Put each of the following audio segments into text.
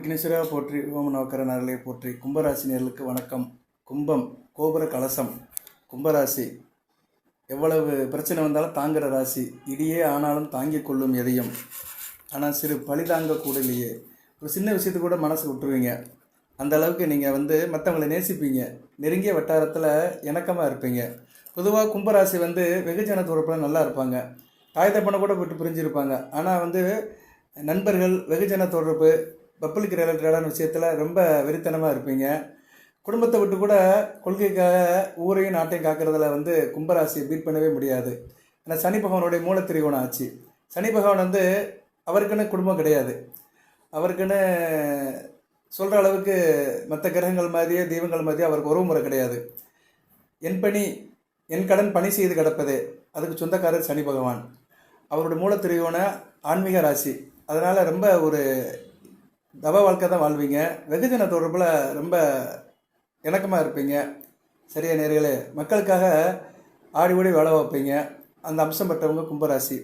விக்னேஸ்வரா போற்றி ஓம் நவக்கர நரலை போற்றி. கும்பராசினியர்களுக்கு வணக்கம். கும்பம் கோபுர கலசம். கும்பராசி எவ்வளவு பிரச்சனை வந்தாலும் தாங்குகிற ராசி. இடியே ஆனாலும் தாங்கிக் கொள்ளும் எதையும். ஆனால் சிறு பழி தாங்க கூடலையே. ஒரு சின்ன விஷயத்துக்கு கூட மனசு விட்டுருவீங்க. அந்த அளவுக்கு நீங்கள் மற்றவங்களை நேசிப்பீங்க. நெருங்கிய வட்டாரத்தில் இணக்கமாக இருப்பீங்க. பொதுவாக கும்பராசி வெகுஜன தொடர்பில் நல்லா இருப்பாங்க. தாய் தப்பனை கூட விட்டு பிரிஞ்சிருப்பாங்க. ஆனால் நண்பர்கள், வெகுஜன தொடர்பு, பப்ளிக் ரிலேட்டடான விஷயத்தில் ரொம்ப வெறித்தனமாக இருப்பீங்க. குடும்பத்தை விட்டு கூட கொள்கைக்காக ஊரையும் நாட்டையும் காக்கிறதுல கும்பராசியை பீட் பண்ணவே முடியாது. ஏன்னா சனி பகவானுடைய மூலத்திரிகோணம் ஆச்சு. சனி பகவான் அவருக்குன்னு குடும்பம் கிடையாது. அவருக்குன்னு சொல்கிற அளவுக்கு மற்ற கிரகங்கள் மாதிரியே தெய்வங்கள் மாதிரியே அவருக்கு உறவு முறை கிடையாது. என் பணி என் கடன் பணி செய்து கிடப்பதே, அதுக்கு சொந்தக்காரர் சனி பகவான். அவருடைய மூலத்திரிகோண ஆன்மீக ராசி. அதனால் ரொம்ப ஒரு தவ வாழ்க்கை தான் வாழ்வீங்க. வெகுஜன தொடர்பில் ரொம்ப இணக்கமாக இருப்பீங்க. சரியா நேர்களே? மக்களுக்காக ஆடி ஓடி வேலை வைப்பீங்க. அந்த அம்சம் பெற்றவங்க கும்பராசி.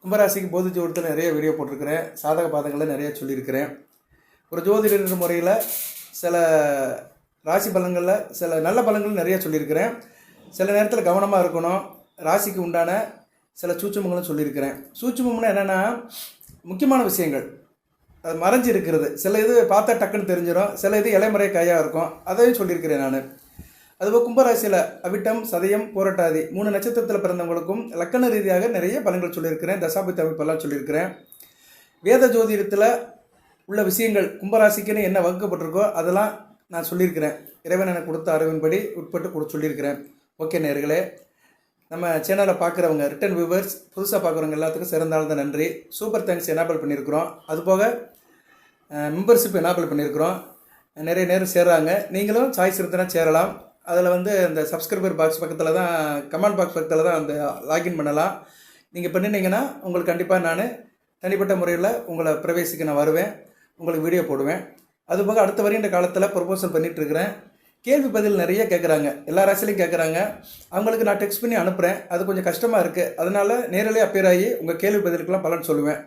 கும்பராசிக்கு பொது ஜோதிடத்தில் நிறைய வீடியோ போட்டிருக்கிறேன். சாதக பாதங்களை நிறைய சொல்லியிருக்கிறேன். ஒரு ஜோதிடர் முறையில் சில ராசி பலன்களில் சில நல்ல பலன்கள் நிறைய சொல்லியிருக்கிறேன். சில நேரத்தில் கவனமாக இருக்கணும். ராசிக்கு உண்டான சில சூட்சுமங்களும் சொல்லியிருக்கிறேன். சூட்சுமம்னா என்னென்னா, முக்கியமான விஷயங்கள் அது மறைஞ்சி இருக்கிறது. சில இது பார்த்தா டக்குன்னு தெரிஞ்சிடும். சில இது இலைமறை கையாக இருக்கும். அதையும் சொல்லியிருக்கிறேன் நான். அதுபோல் கும்பராசியில் அவிட்டம், சதயம், போராட்டாதி 3 நட்சத்திரத்தில் பிறந்தவங்களுக்கும் லக்கண ரீதியாக நிறைய பலன்கள் சொல்லியிருக்கிறேன். தசாபுத்தி அமைப்பெல்லாம் சொல்லியிருக்கிறேன். வேத ஜோதிடத்தில் உள்ள விஷயங்கள் கும்பராசிக்குன்னு என்ன வகுக்கப்பட்டிருக்கோ அதெல்லாம் நான் சொல்லியிருக்கிறேன். இறைவன் எனக்கு கொடுத்த அறிவின்படி உட்பட்டு சொல்லியிருக்கிறேன். ஓகே நேர்களே, நம்ம சேனலை பார்க்குறவங்க ரிட்டன் வியூவர்ஸ், புதுசாக பார்க்குறவங்க எல்லாத்துக்கும் சிறந்தாழ்ந்த நன்றி. சூப்பர் தேங்க்ஸ் எனேபிள் பண்ணியிருக்கிறோம். அதுபோக மெம்பர்ஷிப் எனேபிள் பண்ணியிருக்கிறோம். நிறைய நேரம் சேர்றாங்க. நீங்களும் சாய்ஸ் இருந்தனா சேரலாம். அதில் அந்த சப்ஸ்கிரைபர் பாக்ஸ் பக்கத்தில் தான், கமெண்ட் பாக்ஸ் பக்கத்தில் தான் அந்த லாகின் பண்ணலாம். நீங்கள் பண்ணினீங்கன்னா உங்களுக்கு கண்டிப்பாக நான் தனிப்பட்ட முறையில் உங்களை பிரவேசிக்க நான் வருவேன். உங்களுக்கு வீடியோ போடுவேன். அதுபோக அடுத்த வரையும் இந்த காலத்தில் ப்ரொபோசல் பண்ணிகிட்ருக்கிறேன். கேள்வி பதில் நிறைய கேட்குறாங்க. எல்லா ராசிலையும் கேட்குறாங்க. அவங்களுக்கு நான் டெக்ஸ்ட் பண்ணி அனுப்புகிறேன். அது கொஞ்சம் கஷ்டமாக இருக்குது. அதனால் நேரிலே அப்பியர் ஆகி உங்கள் கேள்வி பதிலுக்கெல்லாம் பலன் சொல்லுவேன்.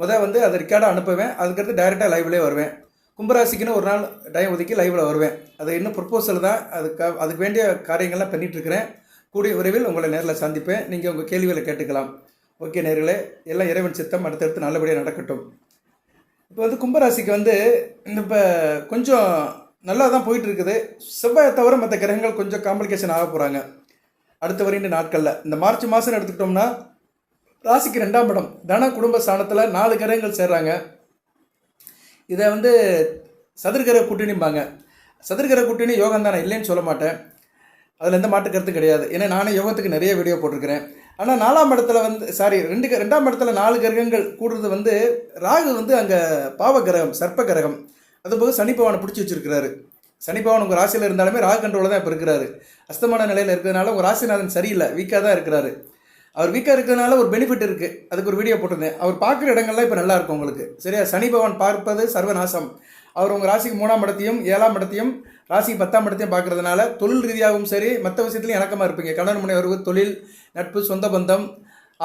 அதை ரெக்கார்டாக அனுப்புவேன். அதுக்கடுத்து டைரெக்டாக லைவ்லேயே வருவேன். கும்பராசிக்குன்னு ஒரு நாள் டைம் ஒதுக்கி லைவில் வருவேன். அது இன்னும் ப்ரொப்போசல் தான். அதுக்கு வேண்டிய காரியங்கள்லாம் பண்ணிகிட்ருக்கிறேன். கூடிய விரைவில் உங்களை நேரில் சந்திப்பேன். நீங்கள் உங்கள் கேள்விகளை கேட்டுக்கலாம். ஓகே நேர்களே, எல்லாம் இறைவன் சித்தம் அடுத்தடுத்து நல்லபடியாக நடக்கட்டும். இப்போ கும்பராசிக்கு இப்போ கொஞ்சம் நல்லா தான் போயிட்டுருக்குது. செவ்வாயை தவிர மற்ற கிரகங்கள் கொஞ்சம் காம்ப்ளிகேஷன் ஆக போகிறாங்க அடுத்த வரைந்த நாட்களில். இந்த மார்ச் மாதம் எடுத்துக்கிட்டோம்னா ராசிக்கு 2ஆம் இடம் தன குடும்ப ஸ்தானத்தில் 4 கிரகங்கள் சேர்றாங்க. இதை சதுர்கிரக கூட்டணிம்பாங்க. சதுர்கிரக கூட்டணி யோகம் தானே, இல்லைன்னு சொல்ல மாட்டேன். அதில் எந்த மாட்டு கருத்தும் கிடையாது. ஏன்னா நானே யோகத்துக்கு நிறைய வீடியோ போட்டிருக்கிறேன். ஆனால் 4ஆம் இடத்துல 2ஆம் இடத்துல 4 கிரகங்கள் கூடுறது ராகு அங்கே பாவ கிரகம், சர்ப்ப கிரகம். அதுபோக சனி பகவானை பிடிச்சி வச்சிருக்கிறாரு. சனி பகவான் உங்கள் ராசியில் இருந்தாலுமே ராகு கண்ட்ரோலில் தான் இப்போ இருக்கிறாரு. அஸ்தமான நிலையில் இருக்கிறதுனால உங்கள் ராசிநாதன் சரியில்லை, வீக்காக தான் இருக்கிறாரு. அவர் வீக்காக இருக்கிறதுனால ஒரு பெனிஃபிட் இருக்குது. அதுக்கு ஒரு வீடியோ போட்டிருந்தேன். அவர் பார்க்குற இடங்கள்லாம் இப்போ நல்லா இருக்கும் உங்களுக்கு. சரியா? சனி பகவான் பார்ப்பது சர்வநாசம். அவர் உங்கள் ராசிக்கு 3ஆம் இடத்தையும் 7ஆம் இடத்தையும் ராசிக்கு 10ஆம் இடத்தையும் பார்க்குறதுனால தொழில் ரீதியாகவும் சரி, மற்ற விஷயத்துலையும் இணக்கமாக இருப்பீங்க. கணவன் மனைவி தொழில், நட்பு, சொந்த பந்தம்,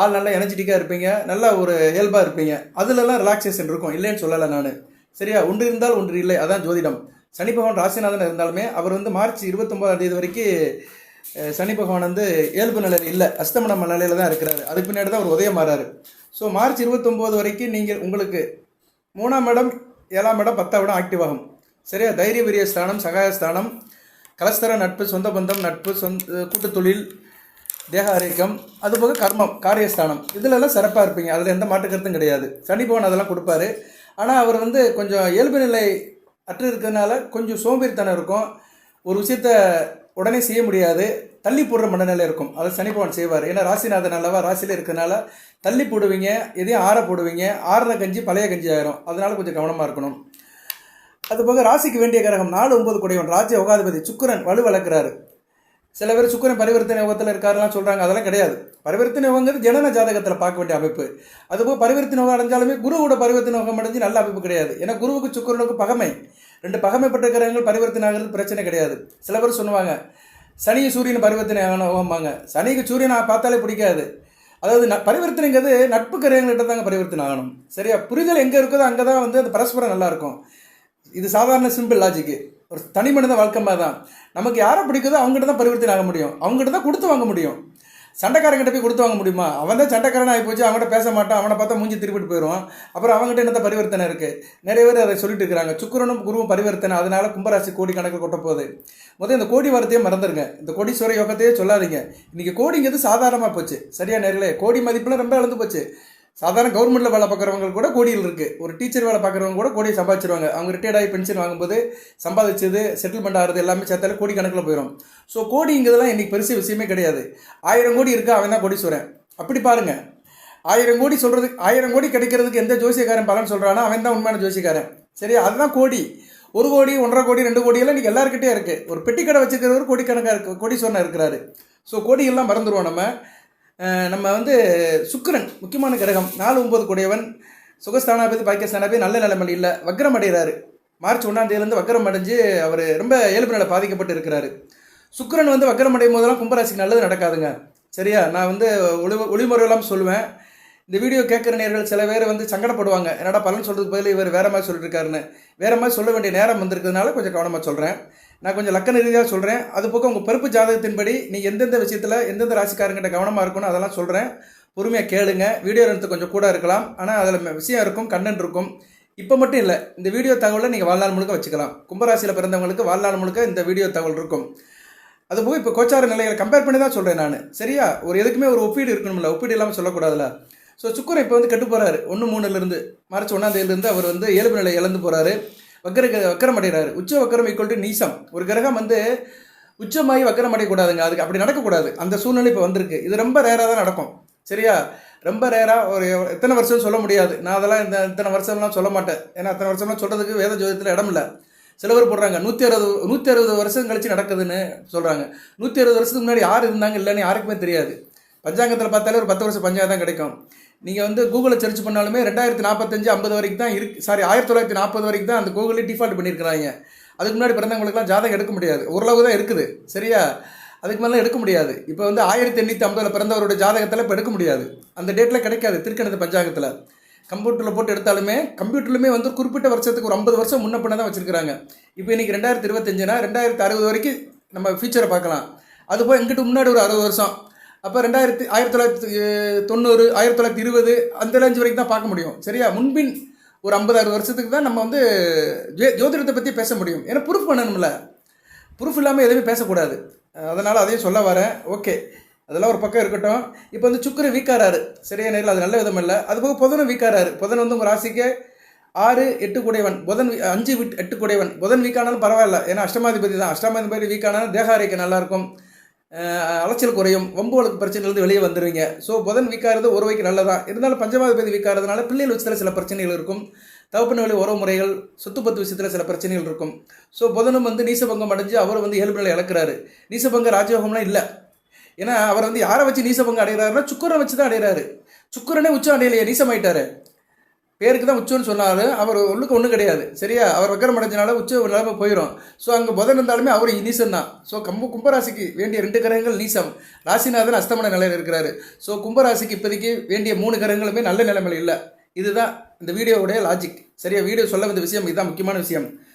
ஆள் நல்லா எனர்ஜெட்டிக்காக இருப்பீங்க. நல்லா ஒரு இயல்பாக இருப்பீங்க. அதுலலாம் ரிலாக்ஸேஷன் இருக்கும், இல்லைன்னு சொல்லலை நான். சரியா? ஒன்று இருந்தால் ஒன்று இல்லை, அதான் ஜோதிடம். சனி பகவான் ராசிநாதன் இருந்தாலுமே அவர் மார்ச் 29ஆம் தேதி வரைக்கும் சனி பகவான் இயல்பு நிலையில் இல்லை, அஸ்தமன நிலையில் தான் இருக்கிறாரு. அதுக்கு பின்னாடி தான் அவர் உதயம் மாறாரு. ஸோ மார்ச் 29 வரைக்கும் நீங்கள் உங்களுக்கு 3ஆம் இடம், 7ஆம் இடம், 10ஆம் இடம் ஆக்டிவ் ஆகும். சரியா? தைரிய வீரிய ஸ்தானம், சகாயஸ்தானம், கலஸ்தர, நட்பு, சொந்த பந்தம், நட்பு, கூட்டு தொழில், தேக ஆரோக்கியம், அதுபோக கர்மம், காரியஸ்தானம், இதிலெல்லாம் சிறப்பாக இருப்பீங்க. அதில் எந்த மாற்று கருத்தும் கிடையாது. சனி பகவான் அதெல்லாம் கொடுப்பாரு. ஆனால் அவர் கொஞ்சம் இயல்பு நிலை அற்று இருக்கிறதுனால கொஞ்சம் சோம்பேறித்தனம் இருக்கும். ஒரு விஷயத்த உடனே செய்ய முடியாது, தள்ளி போடுற மனநிலை இருக்கும். அதை சனி பகவான் செய்வார். ஏன்னா ராசிநாதன் அல்லவா, ராசியில் இருக்கிறதுனால தள்ளி போடுவீங்க, எதையும் ஆற போடுவீங்க. ஆறுற கஞ்சி பழைய கஞ்சி ஆயிரும். அதனால கொஞ்சம் கவனமாக இருக்கணும். அதுபோக ராசிக்கு வேண்டிய கிரகம் 4, 9 கூடியவன் ராஜ்ய யோகாதிபதி சுக்கிரன் வலு வளர்க்கிறாரு. சில பேர் சுக்கிரன் பரிவர்த்தனை யோகத்தில் இருக்காருலாம் சொல்கிறாங்க. அதெல்லாம் கிடையாது. பரிவர்த்தனை யோகங்கிறது ஜனன ஜாதகத்தில் பார்க்க வேண்டிய அமைப்பு. அதுபோல் பரிவர்த்தனை யோகம் அடைஞ்சாலுமே குருவோட பரிவர்த்தனை யோகம் அடைஞ்சு நல்ல அமைப்பு கிடையாது. ஏன்னா குருவுக்கு சுக்கிரனுக்கு பகமை, 2 பகமைப்பட்ட கிரகங்கள் பரிவர்த்தனை ஆகிறது பிரச்சனை கிடையாது. சில பேர் சொல்லுவாங்க சனியை சூரியன் பரிவர்த்தனை ஆகணும்பாங்க. சனிக்கு சூரியனை பார்த்தாலே பிடிக்காது. அதாவது பரிவர்த்தனைங்கிறது நட்பு கிரகங்கள்கிட்ட தாங்க பரிவர்த்தனை ஆகணும். சரியா? புரிதல் எங்கே இருக்குதோ அங்கே தான் அந்த பரஸ்பரம் நல்லாயிருக்கும். இது சாதாரண சிம்பிள் லாஜிக்கு. ஒரு தனி மனித வாழ்க்கை மாதிரி தான். நமக்கு யாரை பிடிக்குதோ அவங்ககிட்ட தான் பரிவர்த்தனை ஆக முடியும், அவங்ககிட்ட தான் கொடுத்து வாங்க முடியும். சண்டைக்காரங்கிட்ட போய் கொடுத்து வாங்க முடியுமா? அவன் தான் சண்டைக்காரன் ஆகி போச்சு, அவங்ககிட்ட பேச மாட்டான், அவனை பார்த்தா மூஞ்சி திருப்பிட்டு போயிடுவான். அப்புறம் அவங்ககிட்ட என்னத்த பரிவர்த்தனை இருக்குது? நிறைய பேர் அதை சொல்லிட்டு இருக்கிறாங்க. சுக்கிரனும் குருவும் பரிவர்த்தனை, அதனால கும்பராசி கோடி கணக்கு கொட்ட போகுது. முதல் இந்த கோடி வார்த்தையே மறந்துடுங்க, இந்த கோடீஸ்வர யோகத்தையே சொல்லாதீங்க. இன்றைக்கி கோடிங்கிறது சாதாரணமாக போச்சு. சரியா நேரில் கோடி மதிப்பில் ரொம்ப இழந்து போச்சு. சாதாரண கவர்மெண்ட்டில் வேலை பார்க்குறவங்க கூட கோடியில் இருக்குது. ஒரு டீச்சர் வேலை பார்க்குறவங்க கூட கோடியை சம்பாதிச்சிருவாங்க. அவங்க ரிட்டையர்ட் ஆகி பென்ஷன் வாங்கும்போது சம்பாதிச்சது செட்டில்மெண்ட் ஆகிறது எல்லாமே சேர்த்தாலே கோடி கணக்கில் போயிடும். ஸோ கோடிங்கிறதுலாம் இன்றைக்கி பெருசு விஷயமே கிடையாது. 1000 கோடி இருக்கா, அவன் தான் கோடீஸ்வரன். அப்படி பாருங்கள், 1000 கோடி சொல்கிறதுக்கு 1000 கோடி கிடைக்கிறதுக்கு எந்த ஜோசியக்காரன் பலன் சொல்கிறானோ அவன் தான் உண்மையான ஜோசியக்காரன். சரியா? அதுதான் கோடி. 1 கோடி 1.5 கோடி 2 கோடியெல்லாம் இன்றைக்கி எல்லாருக்கிட்டே இருக்குது. ஒரு பெட்டி கடை வச்சுருக்கிறவர் கோடிக்கணக்காக இருக்குது, கோடீஸ்வரனாக இருக்கிறாரு. ஸோ கோடியெல்லாம் மறந்துடுவோம் நம்ம வந்து சுக்கிரன் முக்கியமான கிரகம், 4-9 கூடியவன், சுகஸ்தானாபதி பாக்கியஸ்தானாபதி நல்ல நிலைமையில் இல்லை, வக்ரம் அடைகிறாரு. மார்ச் 1ஆம் தேதியிலேருந்து வக்ரம் அடைஞ்சு அவர் ரொம்ப இயல்பு நிலை பாதிக்கப்பட்டு இருக்கிறாரு. சுக்கிரன் வந்து வக்ரம் அடையும் போதெல்லாம் கும்பராசிக்கு நல்லது நடக்காதுங்க. சரியா? நான் வந்து ஒளிமுறையெல்லாம் சொல்லுவேன். இந்த வீடியோ கேட்குற நேர்கள் சில பேர் வந்து சங்கடப்படுவாங்க, என்னடா பலன் சொல்கிறதுக்கு பதில் இவர் வேறு மாதிரி சொல்லிட்டு இருக்காருன்னு. வேறு மாதிரி சொல்ல வேண்டிய நேரம் வந்திருக்கிறதுனால கொஞ்சம் கவனமாக சொல்கிறேன். நான் கொஞ்சம் லக்கண ரீதியாக சொல்கிறேன். அது போக உங்கள் பிறப்பு ஜாதகத்தின்படி நீங்கள் எந்தெந்த விஷயத்தில் எந்தெந்த ராசிக்காரங்கிட்ட கவனமாக இருக்கணும் அதெல்லாம் சொல்கிறேன். பொறுமையாக கேளுங்க. வீடியோ எடுத்து கொஞ்சம் கூட இருக்கலாம், ஆனால் அதில் விஷயம் இருக்கும், கண்டென்ட் இருக்கும். இப்போ மட்டும் இல்லை, இந்த வீடியோ தகவலை நீங்கள் வாழ்நாள் முழுக்க வச்சுக்கலாம். கும்பராசியில் பிறந்தவங்களுக்கு வாழ்நாள் முழுக்க இந்த வீடியோ தகவல் இருக்கும். அதுபோக இப்போ கோச்சார நிலைகளை கம்பேர் பண்ணி தான் சொல்கிறேன் நான். சரியா? ஒரு எதுக்குமே ஒரு ஒப்பீடு இருக்கணும்ல, ஒப்பீடு இல்லாமல் சொல்லக்கூடாதுல்ல. ஸோ சுக்கிரன் இப்போ வந்து கெட்டு போகிறாரு. 1/3 மார்ச் 1ஆம் தேதியிலேருந்து அவர் வந்து இயல்பு நிலை இழந்து போகிறாரு. வக்கரம் அடைகிறாரு. உச்ச வக்கரம் ஈக்குவல் டு நீசம். ஒரு கிரகம் வந்து உச்சமாகி வக்கரம் அடையக்கூடாதுங்க, அதுக்கு அப்படி நடக்கக்கூடாது. அந்த சூழ்நிலை இப்போ வந்திருக்கு. இது ரொம்ப ரேராக தான் நடக்கும். சரியா? ரொம்ப ரேராக. ஒரு எத்தனை வருஷம் சொல்ல முடியாது. நான் அதெல்லாம் இத்தனை வருஷம்லாம் சொல்ல மாட்டேன். ஏன்னா அத்தனை வருஷம்லாம் சொல்கிறதுக்கு வேத ஜோதிடத்தில் இடம் இல்லை. சில பேர் போடுறாங்க 160 வருஷம் கழிச்சு நடக்குதுன்னு சொல்கிறாங்க. 160 வருஷத்துக்கு முன்னாடி யார் இருந்தாங்க இல்லைன்னு யாருக்குமே தெரியாது. பஞ்சாங்கத்தில் பார்த்தாலே ஒரு 10 வருஷம் பஞ்சாங்கம் தான் கிடைக்கும். நீங்கள் வந்து கூகுளில் சர்ச் பண்ணாலுமே 2045 50 வரைக்கும் தான் இருக்கு. 1940 வரைக்கும் தான் அந்த கூகுளே டிஃபால்ட் பண்ணியிருக்கிறாங்க. அதுக்கு முன்னாடி பிறந்தவங்களுக்குலாம் ஜாதகம் எடுக்க முடியாது. ஓரளவு தான் இருக்குது. சரியா? அதுக்கு மேலே எடுக்க முடியாது. இப்போ வந்து 1850 பிறந்தவரோட ஜாதகத்தில் இப்போ எடுக்க முடியாது. அந்த டேட்டில் கிடைக்காது திருக்கணித பஞ்சாங்கத்தில். கம்ப்யூட்டரில் போட்டு எடுத்தாலுமே கம்ப்யூட்டர்லுமே வந்து குறிப்பிட்ட வருஷத்துக்கு ஒரு 50 வருஷம் முன்ன பண்ண தான் வச்சுருக்கிறாங்க. இப்போ இன்றைக்கி 2025னா 2060 வரைக்கும் நம்ம ஃபியூச்சரை பார்க்கலாம். அதுபோல் எங்கிட்ட முன்னாடி ஒரு 60 வருஷம், அப்போ 1990 1920 அந்த ரேஞ்ச் வரைக்கும் தான் பார்க்க முடியும். சரியா? முன்பின் ஒரு 50-60 வருஷத்துக்கு தான் நம்ம வந்து ஜோதிடத்தை பற்றி பேச முடியும். ஏன்னா ப்ரூஃப் பண்ணணும்ல. ப்ரூஃப் இல்லாமல் எதுவுமே பேசக்கூடாது. அதனால் அதையும் சொல்ல வரேன். ஓகே, அதெல்லாம் ஒரு பக்கம் இருக்கட்டும். இப்போ வந்து சுக்கிரன் வீக்காராரு. சரியா நேரில் அது நல்ல விதம் இல்லை. அதுபோக புதனும் வீக்காராரு. புதன் வந்து உங்கள் ராசிக்கு 6-8 கூடையவன், புதன் 5-8 கூடையவன். புதன் வீக்கானாலும் பரவாயில்ல, ஏன்னா அஷ்டமாதிபதி தான். அஷ்டமாதிபதி வீக்கானாலும் தேக ஆரோக்கியம் நல்லாயிருக்கும், அலைச்சல் குறையும், வம்புகளுக்கு பிரச்சனையிலிருந்து வெளியே வந்துடுவீங்க. ஸோ புதன் வீக்காகிறது ஒரு வகைக்கு நல்லதான். இருந்தாலும் பஞ்சமாதிபதி வீக்காகிறதுனால பிள்ளைகள் விஷயத்தில் சில பிரச்சனைகள் இருக்கும். தகப்பன் வழி உறவு முறைகள், சொத்து பத்து விஷயத்தில் சில பிரச்சனைகள் இருக்கும். ஸோ புதனும் வந்து நீசபங்கம் அடைஞ்சு அவர் வந்து இயல்பு நிலை இழக்கிறாரு. நீசபங்க ராஜயோகம்லாம் இல்லை. ஏன்னா அவர் வந்து யாரை வச்சு நீசபங்கம் அடைகிறாருன்னா சுக்கிரனை வச்சு தான் அடைகிறாரு. சுக்கிரனே உச்சம் அடையலையே, நீசமாயிட்டாரு. பேருக்கு தான் உச்சம்னு சொன்னாலும் அவர் ஒன்றுக்கு ஒன்றும் கிடையாது. சரியா? அவர் வக்கரம் அடைஞ்சனால உச்ச நிலைமை போயிடும். ஸோ அங்கே புதன் இருந்தாலுமே அவர் நீசம் தான். ஸோ கும்பராசிக்கு வேண்டிய 2 கிரகங்கள் நீசம். ராசிநாதன் அஸ்தமன நிலையில் இருக்கிறாரு. ஸோ கும்பராசிக்கு இப்போதைக்கு வேண்டிய 3 கிரகங்களுமே நல்ல நிலைமையில் இல்லை. இதுதான் இந்த வீடியோவுடைய லாஜிக். சரியா? வீடியோ சொல்ல வந்த விஷயம் இதுதான், முக்கியமான விஷயம்.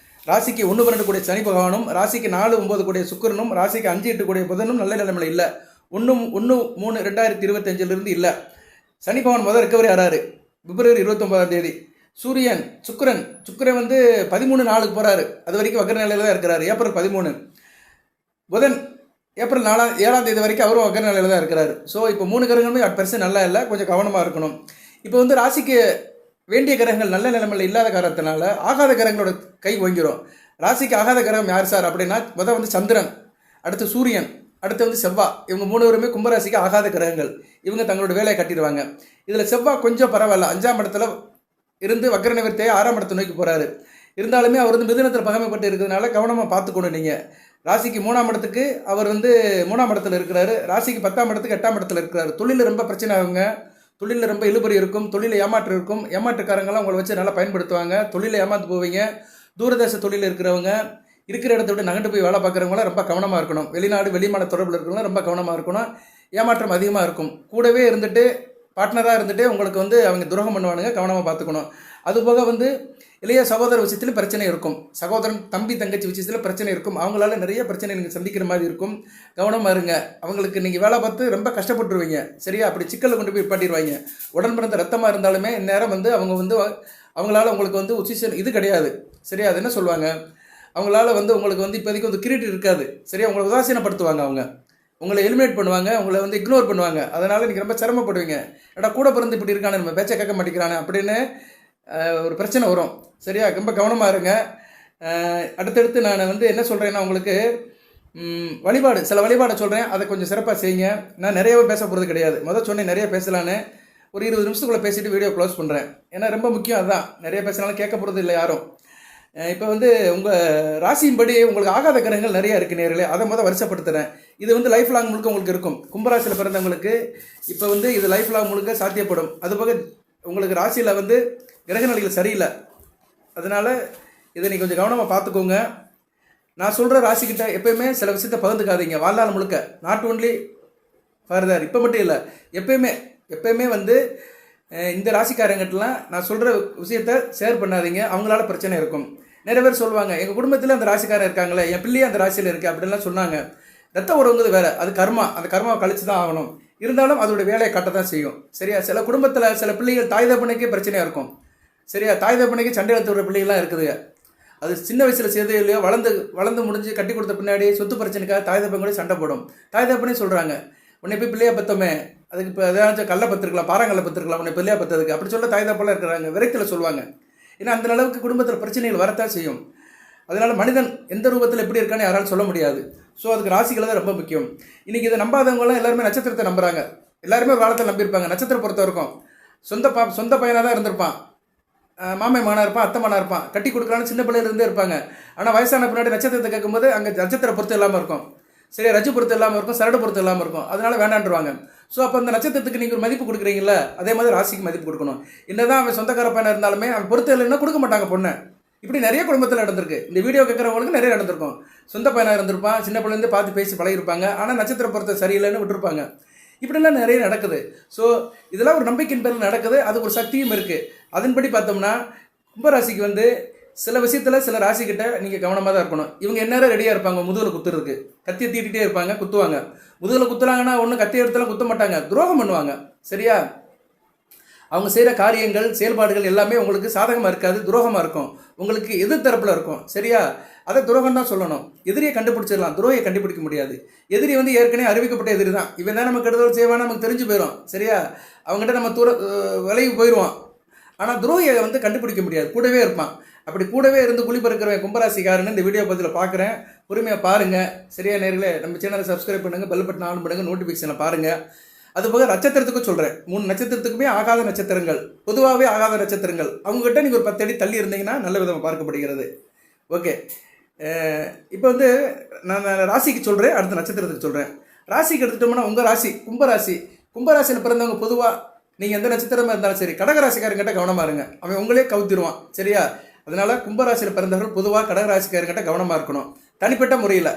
ராசிக்கு 1-12 கூடிய சனி பகவானும், ராசிக்கு 4-9 கூடிய சுக்கிரனும், ராசிக்கு 5-8 கூடிய புதனும் நல்ல நிலைமையில் இல்லை. 1-3-2025 இல்லை. சனி பகவான் முதல் ரெக்கவரி ஆறாரு பிப்ரவரி 29ஆம் தேதி. சூரியன் சுக்கிரன் வந்து 13-4 போகிறாரு. அது வரைக்கும் வக்கர நிலையில் தான் இருக்கிறாரு. ஏப்ரல் 13. புதன் ஏப்ரல் 7ஆம் தேதி வரைக்கும் அவரும் வக்கர நிலையில் தான் இருக்கிறாரு. ஸோ இப்போ 3 கிரகங்களுமே பெருசு நல்லா இல்லை, கொஞ்சம் கவனமாக இருக்கணும். இப்போ வந்து ராசிக்கு வேண்டிய கிரகங்கள் நல்ல நிலைமையில் இல்லாத காரணத்தினால ஆகாத கிரகங்களோட கை ஓங்கிரும். ராசிக்கு ஆகாத கிரகம் யார் சார் அப்படின்னா, முதல் வந்து சந்திரன், அடுத்து சூரியன், அடுத்து வந்து செவ்வாய். இவங்க 3 பேருமே கும்பராசிக்கு ஆகாத கிரகங்கள். இவங்க தங்களோட வேலையை கட்டிடுவாங்க. இதில் செவ்வாய் கொஞ்சம் பரவாயில்ல, 5ஆம் இடத்துல இருந்து வக்கர நிவர்த்தியை 6ஆம் இடத்தை நோக்கி போகிறாரு. இருந்தாலுமே அவர் வந்து மிதுனத்தில் பகமைப்பட்டு இருக்கிறதுனால கவனமாக பார்த்துக்கணும். நீங்கள் ராசிக்கு 3ஆம் இடத்துக்கு அவர் வந்து 3ஆம் இடத்துல இருக்கிறாரு. ராசிக்கு 10ஆம் இடத்துக்கு 8ஆம் இடத்துல இருக்கிறாரு. தொழிலில் ரொம்ப பிரச்சனை ஆகுங்க. தொழிலில் ரொம்ப இழுபறி இருக்கும். தொழிலில் ஏமாற்றம் இருக்கும். ஏமாற்றுக்காரங்களாம் உங்களை வச்சு நல்லா பயன்படுத்துவாங்க. தொழிலில் ஏமாந்து போவீங்க. தூரதேச தொழிலில் இருக்கிறவங்க, இருக்கிற இடத்த விட்டு நகண்டு போய் வேலை பார்க்குறவங்களாம் ரொம்ப கவனமாக இருக்கணும். வெளிநாடு வெளிமான தொடர்பில் இருக்கிறவங்களாம் ரொம்ப கவனமாக இருக்கணும். ஏமாற்றம் அதிகமாக இருக்கும். கூடவே இருந்துட்டு பார்ட்னராக இருந்துட்டு உங்களுக்கு வந்து அவங்க துரோகம் பண்ணுவானுங்க, கவனமாக பார்த்துக்கணும். அதுபோக வந்து இளைய சகோதர விஷயத்தில் பிரச்சனை இருக்கும், சகோதரன் தம்பி தங்கச்சி விஷயத்தில் பிரச்சனை இருக்கும். அவங்களால நிறைய பிரச்சனை நீங்கள் சந்திக்கிற மாதிரி இருக்கும், கவனமாக இருங்க. அவங்களுக்கு நீங்கள் வேலை பார்த்து ரொம்ப கஷ்டப்பட்டுருவீங்க, சரியா? அப்படி சிக்கலை கொண்டு போய் பாட்டிடுவாங்க. உடன் பிறந்த ரத்தமாக இருந்தாலுமே இந்நேரம் வந்து அவங்க வந்து அவங்களால உங்களுக்கு வந்து உச்சிஷன் இது கிடையாது, சரியா? அது என்ன சொல்லுவாங்க, அவங்களால வந்து உங்களுக்கு வந்து இப்போதைக்கு வந்து கிரீட் இருக்காது, சரியா? உங்களை உதாசீனப்படுத்துவாங்க, அவங்க உங்களை எலிமினேட் பண்ணுவாங்க, உங்களை வந்து இக்னோர் பண்ணுவாங்க. அதனால் நீங்கள் ரொம்ப சிரமப்படுவீங்க. ஏடா கூட பிறந்து இப்படி இருக்கானே, நம்ம பேச்சை கேட்க மாட்டேங்கிறானே அப்படின்னு ஒரு பிரச்சனை வரும், சரியா? ரொம்ப கவனமாக இருங்க. அடுத்தடுத்து நான் வந்து என்ன சொல்கிறேன்னா, உங்களுக்கு வழிபாடு, சில வழிபாடை சொல்கிறேன், அதை கொஞ்சம் சிறப்பாக செய்யுங்க. நான் நிறையவே பேச போகிறது கிடையாது, சொன்னேன் நிறைய பேசலான்னு. ஒரு 20 நிமிஷத்துக்குள்ளே பேசிவிட்டு வீடியோ க்ளோஸ் பண்ணுறேன். ஏன்னா ரொம்ப முக்கியம், அதுதான். நிறைய பேசினாலும் கேட்க போகிறது இல்லை யாரும். இப்போ வந்து உங்கள் ராசியின்படி உங்களுக்கு ஆகாத கிரகங்கள் நிறையா இருக்குது நேர்களே, அதை வருஷப்படுத்துகிறேன். இது வந்து லைஃப் லாங் முழுக்க உங்களுக்கு இருக்கும். கும்பராசியில் பிறந்தவங்களுக்கு இப்போ வந்து இது லைஃப் லாங் முழுக்க சாத்தியப்படும். அதுபோக உங்களுக்கு ராசியில் வந்து கிரக நிலைகள் சரியில்லை, அதனால் இதை நீங்கள் கொஞ்சம் கவனமாக பார்த்துக்கோங்க. நான் சொல்கிற ராசிக்கிட்ட எப்போயுமே சில விஷயத்தை பகிர்ந்துக்காதீங்க வாழ்நாள் முழுக்க. நாட் ஒன்லி ஃபர்தர், இப்போ மட்டும் இல்லை, எப்போயுமே வந்து இந்த ராசிக்காரங்கிட்டலாம் நான் சொல்கிற விஷயத்த ஷேர் பண்ணாதீங்க, அவங்களால பிரச்சனை இருக்கும். நிறைய பேர் சொல்லுவாங்க, எங்கள் குடும்பத்தில் அந்த ராசிக்காரன் இருக்காங்களே, என் பிள்ளையே அந்த ராசியில் இருக்குது அப்படின்லாம் சொன்னாங்க. ரத்த உறவுங்கிறது வேறு, அது கர்மா, அந்த கர்மாவை கழிச்சு தான் ஆகணும். இருந்தாலும் அதோடைய வேலையை கட்ட தான் செய்யும், சரியா? சில குடும்பத்தில் சில பிள்ளைகள் தாய் தகப்பனுக்கே பிரச்சனையாக இருக்கும், சரியா? தாய் தகப்பனுக்கு சண்டை எடுத்து விடுற பிள்ளைகள்லாம் இருக்குதுங்க. அது சின்ன வயசில் செய்தோ இல்லையோ, வளர்ந்து முடிஞ்சு கட்டி கொடுத்த பின்னாடி சொத்து பிரச்சனைக்காக தாய் தகப்பன் கூட சண்டை போடும். தாய் தகப்பனே சொல்கிறாங்க, உன்னை போய் பிள்ளையா பற்றோமே, அதுக்கு இப்போ ஏதாச்சும் கல்லை பத்திருக்கலாம், பாறாங்கல்லை பத்திருக்கலாம், உன்னை பிள்ளையா பற்றதுக்கு அப்படி சொல்ல தாய் தகப்பெல்லாம் இருக்கிறாங்க, விரக்தியில் சொல்லுவாங்க. ஏன்னா அந்த அளவுக்கு குடும்பத்தில் பிரச்சனைகள் வரத்தான் செய்யும். அதனால் மனிதன் எந்த ரூபத்தில் எப்படி இருக்கான்னு யாராலும் சொல்ல முடியாது. ஸோ அதுக்கு ராசிகளை தான் ரொம்ப முக்கியம். இன்றைக்கி இதை நம்பாதவங்களாம் எல்லாருமே நட்சத்திரத்தை நம்புகிறாங்க. எல்லாருமே ஒரு காலத்தில் நம்பியிருப்பாங்க. நட்சத்திரம் பொறுத்த வரைக்கும் சொந்த பையனாக தான் இருந்திருப்பான், மாமை மானாக இருப்பான், அத்தை மானாக இருப்பான், கட்டி கொடுக்குறான்னு சின்ன பிள்ளையிலேருந்தே இருப்பாங்க. ஆனால் வயசான பின்னாடி நட்சத்திரத்தை கேட்கும்போது அங்கே நட்சத்திர பொறுத்து இல்லாமல் இருக்கும், சரியா? ரஜு பொறுத்து இல்லாமல் இருக்கும், சரடு பொறுத்து இல்லாமல் இருக்கும். அதனால் வேண்டான்றுவாங்க. ஸோ அப்போ அந்த நட்சத்திரத்துக்கு நீங்கள் ஒரு மதிப்பு கொடுக்குறீங்களா, அதே மாதிரி ராசிக்கு மதிப்பு கொடுக்கணும். என்னதான் அவன் சொந்தக்கார பையனாக இருந்தாலுமே அவன் பொறுத்து இல்லைன்னா கொடுக்க மாட்டாங்க பொண்ணை. இப்படி நிறைய குடும்பத்தில் நடந்திருக்கு. இந்த வீடியோ கேட்குறவங்களுக்கு நிறைய நடந்திருக்கும். சொந்த பையனாக இருந்திருப்பான், சின்ன பிள்ளைலேருந்து பார்த்து பேசி பழகிருப்பாங்க, ஆனால் நட்சத்திர பொறுத்த சரியில்லைன்னு விட்டுருப்பாங்க. இப்படிலாம் நிறைய நடக்குது. ஸோ இதெல்லாம் ஒரு நம்பிக்கையின் பேரில் நடக்குது, அது ஒரு சக்தியும் இருக்குது. அதன்படி பார்த்தோம்னா கும்பராசிக்கு வந்து சில விஷயத்தில் சில ராசிக்கிட்ட நீங்கள் கவனமாக தான் இருக்கணும். இவங்க எந்நேரம் ரெடியாக இருப்பாங்க முதுகில் குத்துறதுக்கு, கத்தியை தீட்டிகிட்டே இருப்பாங்க, குத்துவாங்க. முதுகில் குத்துறாங்கன்னா ஒன்றும் கத்தி எடுத்தாலும் குத்த மாட்டாங்க, துரோகம் பண்ணுவாங்க, சரியா? அவங்க செய்கிற காரியங்கள் செயல்பாடுகள் எல்லாமே உங்களுக்கு சாதகமாக இருக்காது, துரோகமாக இருக்கும், உங்களுக்கு எதிர்த்தரப்பில் இருக்கும், சரியா? அதை துரோகம் தான் சொல்லணும். எதிரியை கண்டுபிடிச்சிடலாம், துரோகியை கண்டுபிடிக்க முடியாது. எதிரி வந்து ஏற்கனவே அறிவிக்கப்பட்ட எதிரி தான். இவன் தான் நமக்கு கெடுதல் செய்வான்னு நமக்கு தெரிஞ்சு போயிடும், சரியா? அவங்ககிட்ட நம்ம விலகி போயிடுவோம். ஆனால் துரோகியை வந்து கண்டுபிடிக்க முடியாது, கூடவே இருப்பான். அப்படி கூடவே இருந்து குளிப்பெருக்கிறவன் கும்பராசிக்காரன்னு இந்த வீடியோ பதிவில் பார்க்குறேன், பொறுமையாக பாருங்கள், சரியா? நேர்களே நம்ம சேனலை சப்ஸ்கிரைப் பண்ணுங்கள், பெல் பட்டன் ஆன் பண்ணுங்கள், நோட்டிஃபிகேஷனை பாருங்கள். அதுபோக நட்சத்திரத்துக்கும் சொல்கிறேன், 3 நட்சத்திரத்துக்குமே ஆகாத நட்சத்திரங்கள், பொதுவாகவே ஆகாத நட்சத்திரங்கள், அவங்ககிட்ட நீங்கள் ஒரு 10 அடி தள்ளி இருந்தீங்கன்னா நல்ல விதமாக பார்க்கப்படுகிறது. ஓகே, இப்போ வந்து நான் ராசிக்கு சொல்கிறேன், அடுத்த நட்சத்திரத்துக்கு சொல்கிறேன். ராசிக்கு எடுத்துட்டோம்னா உங்கள் ராசி கும்பராசியில் பிறந்தவங்க பொதுவாக நீங்கள் எந்த நட்சத்திரமாக இருந்தாலும் சரி, கடகராசிக்காரங்கிட்ட கவனமாக இருங்க, அவன் உங்களே கவுத்திடுவான், சரியா? அதனால் கும்பராசியில் பிறந்தவர்கள் பொதுவாக கடகராசிக்காரங்கிட்ட கவனமாக இருக்கணும், தனிப்பட்ட முறையில்.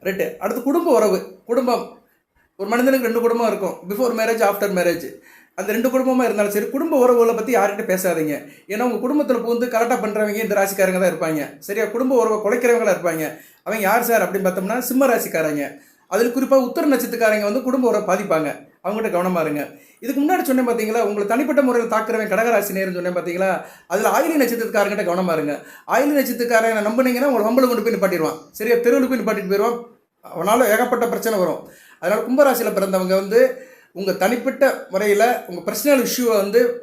ரைட்டு. அடுத்து குடும்ப உறவு. குடும்பம், ஒரு மனிதனுக்கு 2 குடும்பம் இருக்கும், பிஃபோர் மேரேஜ், ஆஃப்டர் மேரேஜ். அந்த 2 குடும்பமாக இருந்தாலும் சரி, குடும்ப உறவுகளை பற்றி யார்கிட்ட பேசாதீங்க. ஏன்னா உங்கள் குடும்பத்தில் பூந்து கரெக்டாக பண்ணுறவங்க இந்த ராசிக்காரங்க தான் இருப்பாங்க, சரியா? குடும்ப உறவை குலைக்கிறவங்களா இருப்பாங்க. அவங்க யார் சார் அப்படின்னு பார்த்தோம்னா சிம்ம ராசிக்காரங்க. அதில் குறிப்பாக உத்தர நட்சத்திரக்காரங்க வந்து குடும்ப உறவை பாதிப்பாங்க, அவங்ககிட்ட கவனமாக இருங்க. இதுக்கு முன்னாடி சொன்னேன் பார்த்தீங்களா, உங்களை தனிப்பட்ட முறையில் தாக்குறவன் கடகராசி நேர்னு சொன்னேன் பார்த்தீங்களா, அதில் ஆயிலி நட்சத்திரக்காரங்கிட்ட கவனமாக இருங்க. ஆயிலி நட்சத்திரக்காரங்க நம்பினீங்கன்னா உங்களை வம்பளை கொண்டு போய் நிப்பாட்டிடுவான், சரியா? தெருவில் போய் நிப்பாட்டிட்டு போயிடுவான், அவனால் ஏகப்பட்ட பிரச்சனை வரும். அதனால் கும்பராசியில் பிறந்தவங்க வந்து உங்கள் தனிப்பட்ட முறையில் உங்கள் பர்சனல்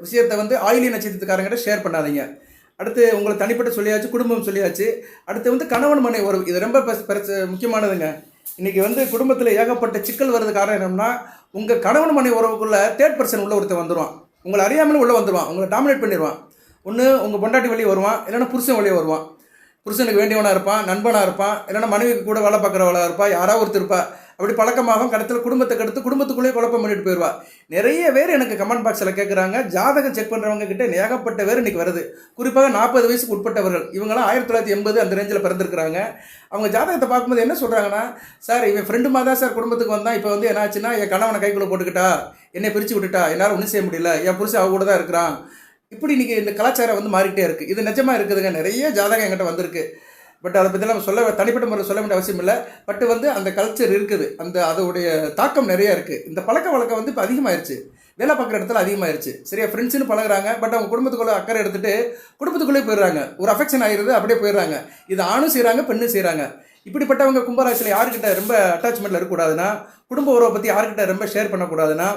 விஷயத்தை வந்து ஆயிலி நட்சத்திரக்காரங்கிட்ட ஷேர் பண்ணாதீங்க. அடுத்து உங்களை தனிப்பட்ட சொல்லியாச்சு, குடும்பம் சொல்லியாச்சு. அடுத்து வந்து கணவன் மனை உறவு, இது ரொம்ப முக்கியமானதுங்க. இன்றைக்கி வந்து குடும்பத்தில் ஏகப்பட்ட சிக்கல் வர்றது காரணம் என்னன்னா, உங்கள் கணவன் மனை உறவுக்குள்ளே 3rd பர்சன் உள்ள ஒருத்தர் வந்துடுவான், உங்களை அறியாமலே உள்ளே வந்துடுவான், உங்களை டாமினேட் பண்ணிடுவான். ஒன்று உங்கள் பொண்டாட்டி வழியே வருவான், இல்லைன்னா புருஷன் வழியே வருவான். புருஷனுக்கு வேண்டியவனாக இருப்பான், நண்பனாக இருப்பான், இல்லைன்னா மனைவிக்கு கூட வேலை பார்க்குறவளாக இருப்பாள், யாராவது ஒருத்தர் இருப்பா. அப்படி பழக்கமாகும், கடத்தில் குடும்பத்தை கெடுத்து குடும்பத்துக்குள்ளேயே குழப்பம் பண்ணிட்டு போயிடுவா. நிறைய பேர் எனக்கு கமெண்ட் பாக்ஸில் கேட்குறாங்க, ஜாதகம் செக் பண்ணுறவங்க கிட்ட ஏகப்பட்ட பேர் இன்னைக்கு வருது. குறிப்பாக 40 வயசுக்கு உட்பட்டவர்கள், இவங்களாம் 1980 அந்த ரேஞ்சில் பிறந்திருக்கிறாங்க. அவங்க ஜாதகத்தை பார்க்கும்போது என்ன சொல்கிறாங்கன்னா, சார் இவன் ஃப்ரெண்டுமா தான் சார் குடும்பத்துக்கு வந்தான், இப்போ வந்து என்னாச்சுன்னா என் கணவனை கைக்குள்ளே போட்டுக்கிட்டா, என்னை பிரித்து விட்டுட்டா, என்னால் ஒன்றும் செய்ய முடியல, என் புருஷன் அவ கூட தான் இருக்கிறான். இப்படி இன்றைக்கி இந்த கலாச்சாரம் வந்து மாறிக்கிட்டே இருக்குது. இது நிஜமாக இருக்குதுங்க, நிறைய ஜாதகம் என்கிட்ட வந்திருக்கு. பட் அதை பற்றிலாம் தனிப்பட்ட முறையில் சொல்ல வேண்டிய அவசியம் இல்லை. பட் வந்து அந்த கல்ச்சர் இருக்குது, அதோடைய தாக்கம் நிறையா இருக்குது. இந்த பழக்க வழக்கம் வந்து இப்போ அதிகமாகிடுச்சு, வேலை பார்க்குற இடத்துல அதிகமாகிடுச்சு. சரியா, ஃப்ரெண்ட்ஸுன்னு பழகுறாங்க, பட் அவங்க குடும்பத்துக்குள்ளே அக்கறை எடுத்துகிட்டு குடும்பத்துக்குள்ளே போயிடுறாங்க, ஒரு அஃபெக்ஷன் ஆகிடுது, அப்படியே போயிடுறாங்க. இது ஆணும் செய்கிறாங்க, பெண்ணும் செய்கிறாங்க. இப்படிப்பட்டவங்க கும்பராசியில் யாருக்கிட்ட ரொம்ப அட்டாச்மெண்ட்டில் இருக்கக்கூடாதுன்னா, குடும்ப உறவை பற்றி யாருக்கிட்ட ரொம்ப ஷேர் பண்ணக்கூடாதுன்னா,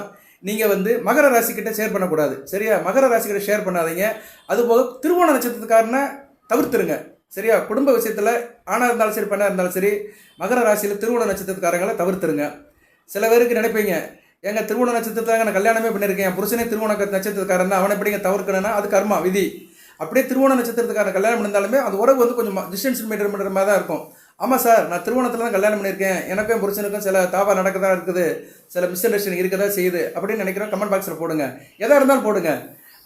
நீங்கள் வந்து மகர ராசிக்கிட்ட ஷேர் பண்ணக்கூடாது. சரியா, மகர ராசிக்கிட்ட ஷேர் பண்ணாதீங்க. அதுபோக திருவோண நட்சத்திரத்துக்காரனை தவிர்த்துருங்க. சரியா, குடும்ப விஷயத்தில் ஆணாக இருந்தாலும் சரி பெண்ணாக இருந்தாலும் சரி, மகர ராசியில் திருவோண நட்சத்திரக்காரங்களை தவிர்த்துருங்க. சில பேருக்கு நினைப்பீங்க, எங்கள் திருவோண நட்சத்திரத்தாங்க நான் கல்யாணமே பண்ணியிருக்கேன், என் புருஷனே திருவோண நட்சத்திரக்காரன் தான், அவனை எப்படிங்க தவிர்க்கணும்னா அது கர்மா விதி. அப்படியே திருவோண நட்சத்திரத்துக்காரன் கல்யாணம் பண்ணியிருந்தாலுமே அது உறவு வந்து கொஞ்சம் டிஸ்டன்ஸ் மெயின்டைன் பண்ணுற மாதிரி தான் இருக்கும். ஆமாம் சார், நான் திருவோணத்தில் தான் கல்யாணம் பண்ணியிருக்கேன், எனக்கும் என் புருஷனுக்கும் சில தாவா நடக்க தான் இருக்குது, சில மிஸ் அண்டர்ஸ்டாண்டிங் இருக்க தான் செய்யுது அப்படின்னு நினைக்கிறோம். கமெண்ட் பாக்ஸில் போடுங்க, எதாக இருந்தாலும் போடுங்க.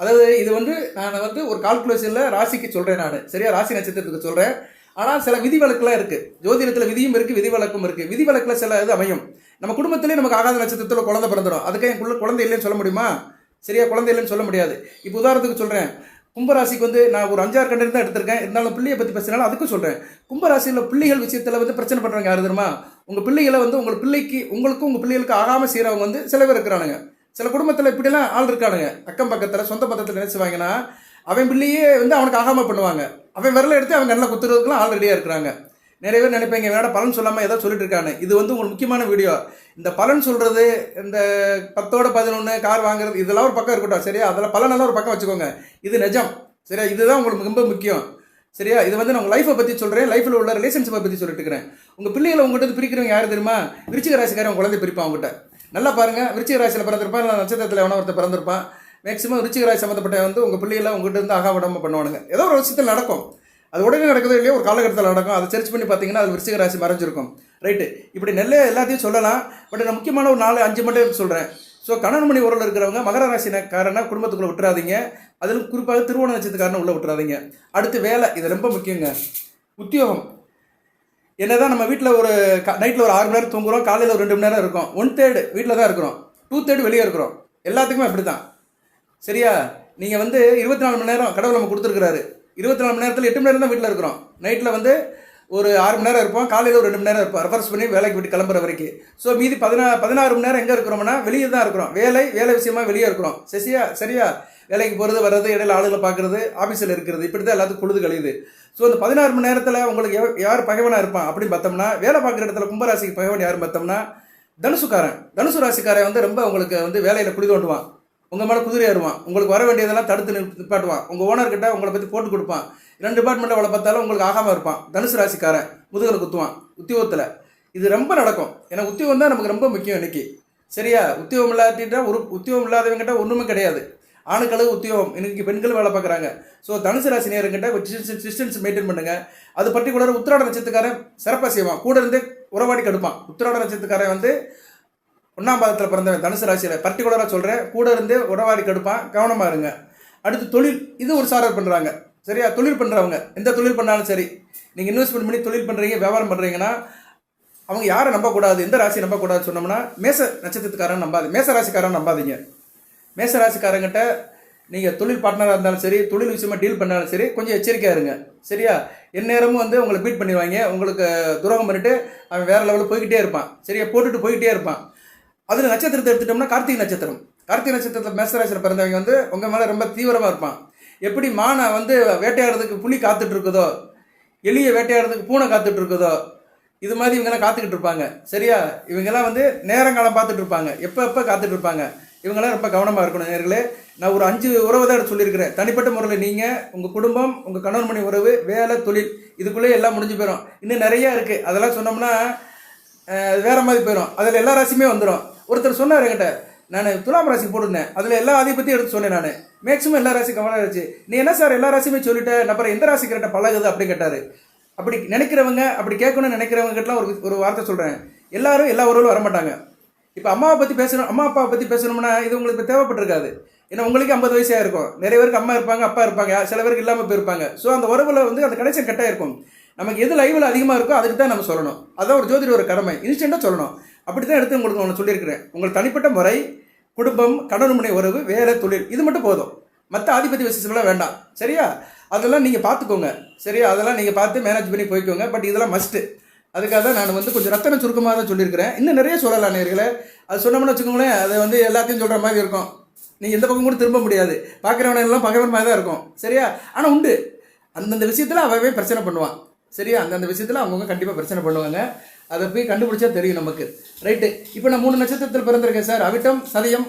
அதாவது இது வந்து நான் வந்து ஒரு கால்குலேஷனில் ராசிக்கு சொல்கிறேன் நான். சரியா, ராசி நட்சத்திரத்துக்கு சொல்கிறேன். ஆனால் சில விதிவிலக்குலாம் இருக்குது, ஜோதிடத்தில் விதியும் இருக்குது, விதிவிலக்கும் இருக்குது. விதிவிலக்கில் சில இது அமையும். நம்ம குடும்பத்திலேயே நமக்கு ஆகாத நட்சத்திரத்தில் குழந்தை பிறந்துடும், அதுக்கு என் குழந்தை இல்லைன்னு சொல்ல முடியுமா? சரியா, குழந்தை இல்லைன்னு சொல்ல முடியாது. இப்போ உதாரணத்துக்கு சொல்கிறேன், கும்பராசிக்கு வந்து நான் ஒரு 5-6 கண்டென்ட் தான் எடுத்திருக்கேன், இருந்தாலும் பிள்ளையை பற்றி பேசினாலும் அதுக்கும் சொல்கிறேன். கும்பராசியில் பிள்ளைகள் விஷயத்தில் வந்து பிரச்சனை பண்ணுறவங்க யாரு தெரியுமா? உங்கள் பிள்ளைகளை வந்து உங்களுக்கும் உங்கள் பிள்ளைகளுக்கு ஆகாமல் செய்கிறவங்க வந்து சில பேர் இருக்கிறானுங்க. சில குடும்பத்தில் இப்படிலாம் ஆள் இருக்கானுங்க. அக்கம் பக்கத்தில் சொந்த பக்கத்தில் நினைச்சுவாங்கன்னா அவன் பிள்ளையே வந்து அவனுக்கு ஆகாமல் பண்ணுவாங்க, அவன் விரலை எடுத்து அவங்க நல்லா குத்துறதுக்குலாம் ஆள் ரெடியாக இருக்கிறாங்க. நிறைய பேர் நினைப்பீங்க வேணா பலன் சொல்லாமல் ஏதோ சொல்லிட்டு இருக்கானு. இது வந்து உங்களுக்கு முக்கியமான வீடியோ. இந்த பலன் சொல்கிறது, இந்த 10ஓட 11 கார் வாங்குறது, இதெல்லாம் ஒரு பக்கம் இருக்கட்டும். சரியா, அதில் பலனெல்லாம் ஒரு பக்கம் வச்சுக்கோங்க. இது நிஜம். சரியா, இதுதான் உங்களுக்கு ரொம்ப முக்கியம். சரியா, இது வந்து நான் உங்கள் லைஃப்பை பற்றி சொல்கிறேன், லைஃப்பில் உள்ள ரிலேஷன்ஷிப்பை பற்றி சொல்லிட்டு இருக்கிறேன். உங்கள் பிள்ளைகளை உங்கள்கிட்ட பிரிக்கிறவங்க யார் தெரியுமா? விருச்சிக ராசிக்காரன் குழந்தை பிரிப்பான் அவங்ககிட்ட. நல்லா பாருங்கள், விருச்சிக ராசியில் பிறந்திருப்பான், இல்லை நட்சத்திரத்தில் எவனோ ஒருத்தர் பிறந்திருப்பான். மேக்ஸிமம் விருச்சிக ராசி சம்மந்தப்பட்ட வந்து உங்கள் பிள்ளைகளை உங்கள்கிட்ட இருந்து ஆகாவிடாமல் பண்ணுவானுங்க. ஏதோ ஒரு விஷயத்தில் நடக்கும், அது உடனே நடக்குதோ இல்லையோ ஒரு காலகட்டத்தில் நடக்கும். அதை சர்ச் பண்ணி பார்த்தீங்கன்னா அது விருச்சிக ராசி மறைஞ்சிருக்கும். ரைட்டு, இப்படி நல்ல எல்லாத்தையும் சொல்லலாம். பட் நான் முக்கியமான ஒரு 4-5 மட்டும் சொல்கிறேன். ஸோ கணவன் மணி உறவில் இருக்கிறவங்க மகர ராசிக்காரனை குடும்பத்துக்குள்ளே விட்டுறாதீங்க. அதிலும் குறிப்பாக திருவோண நட்சத்திரக்காரனை உள்ளே விட்டுறாதீங்க. அடுத்து வேலை, இது ரொம்ப முக்கியங்க. உத்தியோகம், என்னதான் நம்ம வீட்டில் ஒரு நைட்டில் ஒரு 6 மணி நேரம் தூங்குறோம், காலையில் ஒரு 2 மணி நேரம் இருக்கும், 1/3 வீட்டில் தான் இருக்கிறோம், 2/3 வெளியே இருக்கிறோம். எல்லாத்துக்குமே அப்படி தான். சரியா, நீங்கள் வந்து 24 மணி நேரம் கடவுள் நம்ம கொடுத்துருக்குறாரு. 24 மணி நேரத்தில் 8 மணி நேரம் தான் வீட்டில் இருக்கிறோம். நைட்டில் வந்து ஒரு 6 மணி நேரம் இருப்போம், காலையில் ஒரு 2 மணி நேரம் இருப்போம், ரெஃபர்ஸ் பண்ணி வேலைக்கு விட்டு கிளம்புற வரைக்கும். ஸோ மீதி 16 மணி நேரம் எங்கே இருக்கிறோம்னா வெளியே தான் இருக்கிறோம். வேலை விஷயமா வெளியே இருக்கிறோம். சரியா, வேலைக்கு போகிறது வர்றது, இடையில ஆளுகளை பார்க்குறது, ஆஃபீஸில் இருக்கிறது, இப்படி தான் எல்லாத்துக்கும் பொழுது கழியுது. ஸோ அந்த 16 மணி நேரத்தில் உங்களுக்கு யார் பகைவனாக இருப்பான் அப்படின்னு பார்த்தோம்னா, வேலை பார்க்குற இடத்துல கும்பராசிக்கு பகைவன் யாருன்னு பார்த்தோம்னா தனுசு ராசிக்காரன் வந்து ரொம்ப உங்களுக்கு வந்து வேலையில் குழி தோண்டுவான், உங்கள் மேலே குதிரை ஏறுவான், உங்களுக்கு வர வேண்டியதெல்லாம் தடுத்து நிப்பாட்டுவான், உங்கள் ஓனர்கிட்ட உங்களை பற்றி போட்டு கொடுப்பான், 2 டிபார்ட்மெண்ட்டில் வேலை பார்த்தாலும் உங்களுக்கு ஆகாமல் இருப்பான். தனுசு ராசிக்காரன் முதுகலை குத்துவான் உத்தியோகத்தில். இது ரொம்ப நடக்கும். ஏன்னா உத்தியோகம் தான் நமக்கு ரொம்ப முக்கியம் இன்னைக்கு. சரியா, உத்தியோகம் இல்லாட்டிட்டா உத்தியோகம் இல்லாதவங்கிட்ட ஒன்றுமே கிடையாது. ஆணுக்களுக்கு உத்தியோகம், இன்னைக்கு பெண்கள் வேலை பார்க்குறாங்க. ஸோ தனுசு ராசி நேரங்கிட்ட டிஸ்டன்ஸ் மெயின்டைன் பண்ணுங்க. அது பர்டிகுலர் உத்திராட நட்சத்திரக்காரன் சிறப்பாக செய்வான், கூட இருந்து உறவாடி கெடுப்பான். உத்திராட நட்சத்திரக்காரன் வந்து 1ஆம் பாதத்தில் பிறந்தவன், தனுசு ராசியில் பர்டிகுலராக சொல்கிறேன், கூட இருந்து உறவாடி கெடுப்பான், கவனமாக இருங்க. அடுத்து தொழில், இது ஒரு சாரர் பண்ணுறாங்க. சரியா, தொழில் பண்ணுறவங்க எந்த தொழில் பண்ணாலும் சரி, நீங்கள் இன்வெஸ்ட்மெண்ட் பண்ணி தொழில் பண்ணுறீங்க, வியாபாரம் பண்ணுறீங்கன்னா அவங்க யாரை நம்பக்கூடாது, எந்த ராசியை நம்பக்கூடாது சொன்னோம்னா மேச நட்சத்திரக்காரன் மேச ராசிக்காரன் நம்பாதீங்க. மேச ராசிக்காரங்கிட்ட நீங்கள் தொழில் பார்ட்னராக இருந்தாலும் சரி, தொழில் விஷயமா டீல் பண்ணாலும் சரி, கொஞ்சம் எச்சரிக்கையாக இருங்க. சரியா, எந்நேரமும் வந்து உங்களை பீட் பண்ணிடுவாங்க, உங்களுக்கு துரோகம் பண்ணிவிட்டு அவன் வேறு லெவலில் போய்கிட்டே இருப்பான். சரியா, போட்டுட்டு போய்கிட்டே இருப்பான். அதில் நட்சத்திரத்தை எடுத்துட்டோம்னா கார்த்திகை நட்சத்திரத்தில் மேசராசியில் பிறந்தவங்க வந்து உங்கள் மேலே ரொம்ப தீவிரமாக இருப்பான். எப்படி மானை வந்து வேட்டையாடுறதுக்கு புலி காத்துட்டு இருக்குதோ, எலியை வேட்டையாடுறதுக்கு பூனை காத்துட்டு இருக்குதோ, இது மாதிரி இவங்கெல்லாம் காத்துக்கிட்டு இருப்பாங்க. சரியா, இவங்கெல்லாம் வந்து நேரங்காலம் பார்த்துட்டு இருப்பாங்க, எப்போ காத்துட்டு இருப்பாங்க. இவங்கெல்லாம் ரொம்ப கவனமாக இருக்கணும். நேர்களே, நான் ஒரு 5 உறவை தான் எடுத்து சொல்லியிருக்கிறேன். தனிப்பட்ட முறையில் நீங்கள் உங்கள் குடும்பம், உங்கள் கணவன் மணி உறவு, வேலை, தொழில், இதுக்குள்ளேயே எல்லாம் முடிஞ்சு போயிடும். இன்னும் நிறையா இருக்குது, அதெல்லாம் சொன்னோம்னா வேறு மாதிரி போயிடும். அதில் எல்லா ராசியுமே வந்துடும். ஒருத்தர் சொன்னார் என்கிட்ட, நான் துலாம் ராசிக்கு போட்டிருந்தேன், அதில் எல்லா ராசியை பற்றி எடுத்து சொன்னேன். நான் மேக்ஸிமம் எல்லா ராசி கவனம் ஆச்சு. நீ என்ன சார் எல்லா ராசியுமே சொல்லிட்டேன், அப்புறம் எந்த ராசிக்கிட்ட பழகுது அப்படின்னு கேட்டார். அப்படி நினைக்கிறவங்க, அப்படி கேட்கணும்னு நினைக்கிறவங்க கிட்டலாம் ஒரு வார்த்தை சொல்கிறேன். எல்லாரும் எல்லா உறவுகளும் வரமாட்டாங்க. இப்போ அம்மாவை பற்றி பேசணும், அம்மா அப்பாவை பற்றி பேசணும்னா இது உங்களுக்கு இப்போ தேவைப்பட்டிருக்காது. ஏன்னா உங்களுக்கு 50 வயசாக இருக்கும், நிறைய பேருக்கு அம்மா இருப்பாங்க, அப்பா இருப்பாங்க, சில பேருக்கு இல்லாமல் போயிருப்பாங்க. ஸோ அந்த உறவில் வந்து அந்த கனெக்ஷன் கட்டாக இருக்கும். நமக்கு எது லைவில் அதிகமாக இருக்கோ அதுக்கு தான் நம்ம சொல்லணும். அதான் ஒரு ஜோதிட ஒரு கடமை, இன்ஸ்டண்ட்டாக சொல்லணும். அப்படி தான் எடுத்து உங்களுக்கு ஒன்று சொல்லியிருக்கிறேன். உங்கள் தனிப்பட்ட முறை, குடும்பம், கணவன் மனைவி உறவு, வேலை, தொழில், இது மட்டும் போதும். மற்ற ஆதிபத்திய விசேஷம்லாம் வேண்டாம். சரியா? அதெல்லாம் நீங்கள் பார்த்துக்கோங்க. சரியா? அதெல்லாம் நீங்கள் பார்த்து மேனேஜ் பண்ணி போய்க்கோங்க. பட் இதெல்லாம் மஸ்ட்டு. அதுக்காக தான் நான் வந்து கொஞ்சம் ரத்தன சுருக்கமாக தான் சொல்லியிருக்கிறேன். இன்னும் நிறைய சொல்லலாம் நேயர்களே. அது சொன்னோம்னு வச்சுக்கோங்களேன், அது வந்து எல்லாத்தையும் சொல்கிற மாதிரி இருக்கும். நீங்கள் எந்த பக்கம் கூட திரும்ப முடியாது. பார்க்குறவனெல்லாம் பகைவன் மாதிரி தான் இருக்கும். சரியா? ஆனால் உண்டு, அந்தந்த விஷயத்தில் அவவே பிரச்சனை பண்ணுவான். சரியா? அந்தந்த விஷயத்தில் அவங்கவுங்க கண்டிப்பாக பிரச்சனை பண்ணுவாங்க. அதை போய் கண்டுபிடிச்சா தெரியும் நமக்கு. ரைட்டு. இப்போ நான் 3 நட்சத்திரத்தில் பிறந்திருக்கேன் சார். அவிட்டம், சதயம்,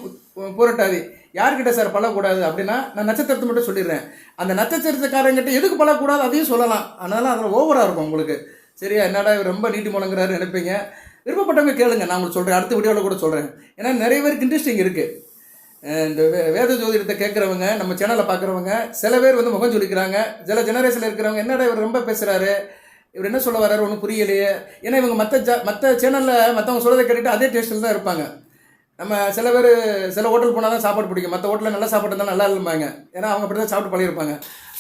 பூரட்டாதி. யார்கிட்ட சார் பழகக்கூடாது அப்படின்னா நான் நட்சத்திரத்தை மட்டும் சொல்லிடுறேன். அந்த நட்சத்திரத்துக்காரங்கிட்ட எதுக்கு பழகக்கூடாது அதையும் சொல்லலாம். அதனால அதில் ஓவராக இருக்கும் உங்களுக்கு. சரியா? என்னடா இவர் ரொம்ப நீட்டி முழங்குறாரு நினைப்பீங்க. விருப்பப்பட்டவங்க கேளுங்க, நான் உங்களுக்கு சொல்கிறேன். அடுத்த வீடியோவில் கூட சொல்கிறேன். ஏன்னா நிறைய பேருக்கு இன்ட்ரெஸ்டிங் இருக்குது. இந்த வேத ஜோதிடத்தை கேட்குறவங்க, நம்ம சேனலை பார்க்குறவங்க, சில பேர் வந்து முகம் சொல்லிக்கிறாங்க. சில ஜெனரேஷனில் இருக்கிறவங்க என்னடா இவர் ரொம்ப பேசுகிறாரு, இவர் என்ன சொல்ல வர்றாரு ஒன்றும் புரியலையே. ஏன்னா இவங்க மற்ற சேனலில் மற்றவங்க சொல்கிறத கேட்டுட்டு அதே டேஸ்ட்டில் தான் இருப்பாங்க. நம்ம சில பேர் சில ஹோட்டல் போனால் தான் சாப்பாடு பிடிக்கும், மற்ற ஹோட்டலில் நல்லா சாப்பாடு இருந்தால் நல்லா இல்லைம்பாங்க. ஏன்னா அவங்க அப்படி தான் சாப்பிட்டு பழகிருப்பாங்க.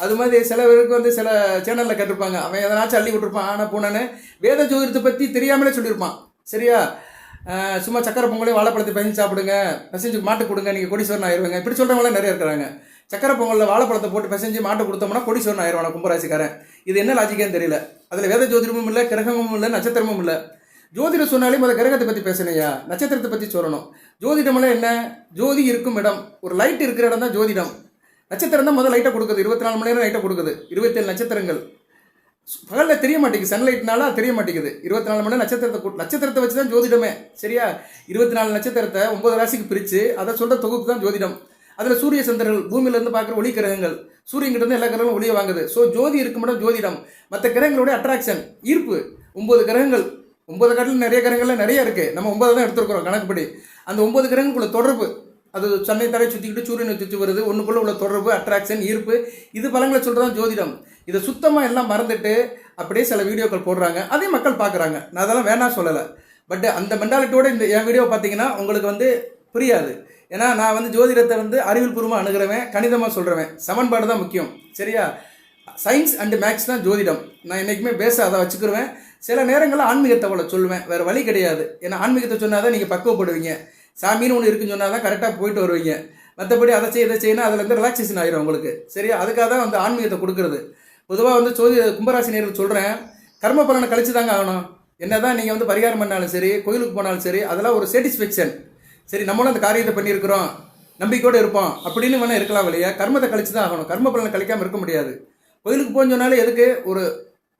அது மாதிரி சில பேருக்கு வந்து சில சேனலில் கேட்டிருப்பாங்க, அவன் எதனாச்சும் அள்ளி விட்டுருப்பான். ஆனால் போனான்னு வேத ஜோதிடத்தை பற்றி தெரியாமலே சொல்லியிருப்பான். சரியா? சும்மா சக்கரை பொங்கலையும் வாழைப்பழத்தை பிசைஞ்சு சாப்பிடுங்க, பிசைஞ்சு மாட்டு கொடுங்க, நீங்கள் கோடீஸ்வரன் ஆயிடுவாங்க. இப்படி சொல்கிறவங்களாம் நிறைய இருக்கிறாங்க. சக்கரை பொங்கலில் வாழைப்பழத்தை போட்டு பிசைஞ்சு மாட்டை கொடுத்தோம்னா கோடீஸ்வரன் ஆயிடுவாங்க கும்பராசிக்காரன். இது என்ன லாஜிக்கேன்னு தெரியல. அதில் வேத ஜோதிடமும் இல்லை, கிரகமும் இல்லை, நட்சத்திரமும் இல்லை. ஜோதிடம் சொன்னாலே முதல் கிரகத்தை பற்றி பேசணையா, நட்சத்திரத்தை பற்றி சொல்லணும். ஜோதிடமெல்லாம் என்ன, ஜோதி இருக்கும் இடம், ஒரு லைட் இருக்கிற இடம் தான் ஜோதிடம். நட்சத்திரம் தான் முதல் லைட்டை கொடுக்குது, 24 மணி நேரம் லைட்டை கொடுக்குது. 27 நட்சத்திரங்கள் பகலில் தெரிய மாட்டேங்குது, சன்லைட்னால தெரிய மாட்டேங்குது. 24 மணி நேரம் நட்சத்திரத்தை வச்சு தான் ஜோதிடமே. சரியா? 24 நட்சத்திரத்தை 9 ராசிக்கு பிரித்து அதை சொல்கிற தொகுப்பு தான் ஜோதிடம். அதில் சூரிய சந்திரர்கள், பூமியிலேருந்து பார்க்குற ஒளி கிரகங்கள், சூரியன்கிட்ட எல்லா கிரகங்களும் ஒளியை வாங்குது. ஸோ ஜோதி இருக்கும் இடம் ஜோதிடம். மற்ற கிரகங்களுடைய அட்ராக்ஷன், ஈர்ப்பு. 9 கிரகங்கள், 9 காட்டிலும் நிறைய கிரகங்கள்லாம் நிறைய இருக்குது. நம்ம 9 தான் எடுத்துருக்குறோம் கணக்குப்படி. அந்த 9 கிரகங்களுக்குள்ள தொடர்பு, அது சன்னை தடவை சுற்றிக்கிட்டு சூரியனை சுற்றி வருது, ஒன்றுக்குள்ளே உள்ள தொடர்பு, அட்ராக்ஷன், ஈர்ப்பு, இது பலங்களை சொல்கிறது ஜோதிடம். இதை சுத்தமாக எல்லாம் மறந்துட்டு அப்படியே சில வீடியோக்கள் போடுறாங்க, அதே மக்கள் பார்க்குறாங்க. நான் அதெல்லாம் வேணாம் சொல்லலை. பட் அந்த மென்டாலிட்டியோட இந்த என் வீடியோ பார்த்தீங்கன்னா உங்களுக்கு வந்து புரியாது. ஏன்னா நான் வந்து ஜோதிடத்தை வந்து அறிவியல் பூர்வமாக அணுகிறவன், கணிதமாக சொல்கிறவன். சமன்பாடு தான் முக்கியம். சரியா? சயின்ஸ் அண்டு மேக்ஸ் தான் ஜோதிடம். நான் என்றைக்குமே பேச அதை வச்சுக்கிருவேன். சில நேரங்களில் ஆன்மீக தகவலை சொல்லுவேன், வேறு வழி கிடையாது. ஏன்னா ஆன்மீகத்தை சொன்னால் தான் நீங்கள் பக்குவப்படுவீங்க. சாமின்னு ஒன்று இருக்குன்னு சொன்னால் தான் கரெக்டாக போயிட்டு வருவீங்க. மற்றபடி அதை செய்யணும், அதில் வந்து ரிலாக்ஸேஷன் ஆகிடும் உங்களுக்கு. சரியா? அதுக்காக தான் வந்து ஆன்மீகத்தை கொடுக்குறது. பொதுவாக வந்து கும்பராசி நேர்கள் சொல்கிறேன், கர்ம பலனை கழிச்சு தாங்க ஆகணும். என்ன தான் நீங்கள் வந்து பரிகாரம் பண்ணாலும் சரி, கோயிலுக்கு போனாலும் சரி, அதெல்லாம் ஒரு சாட்டிஸ்ஃபேக்ஷன். சரி, நம்மளும் அந்த காரியத்தை பண்ணியிருக்கிறோம், நம்பிக்கையோடு இருப்போம் அப்படின்னு வேணால் இருக்கலாம் இல்லையா? கர்மத்தை கழிச்சு தான் ஆகணும். கர்ம பலனை கழிக்காமல் இருக்க முடியாது. கோயிலுக்கு போன்னு சொன்னாலே எதுக்கு, ஒரு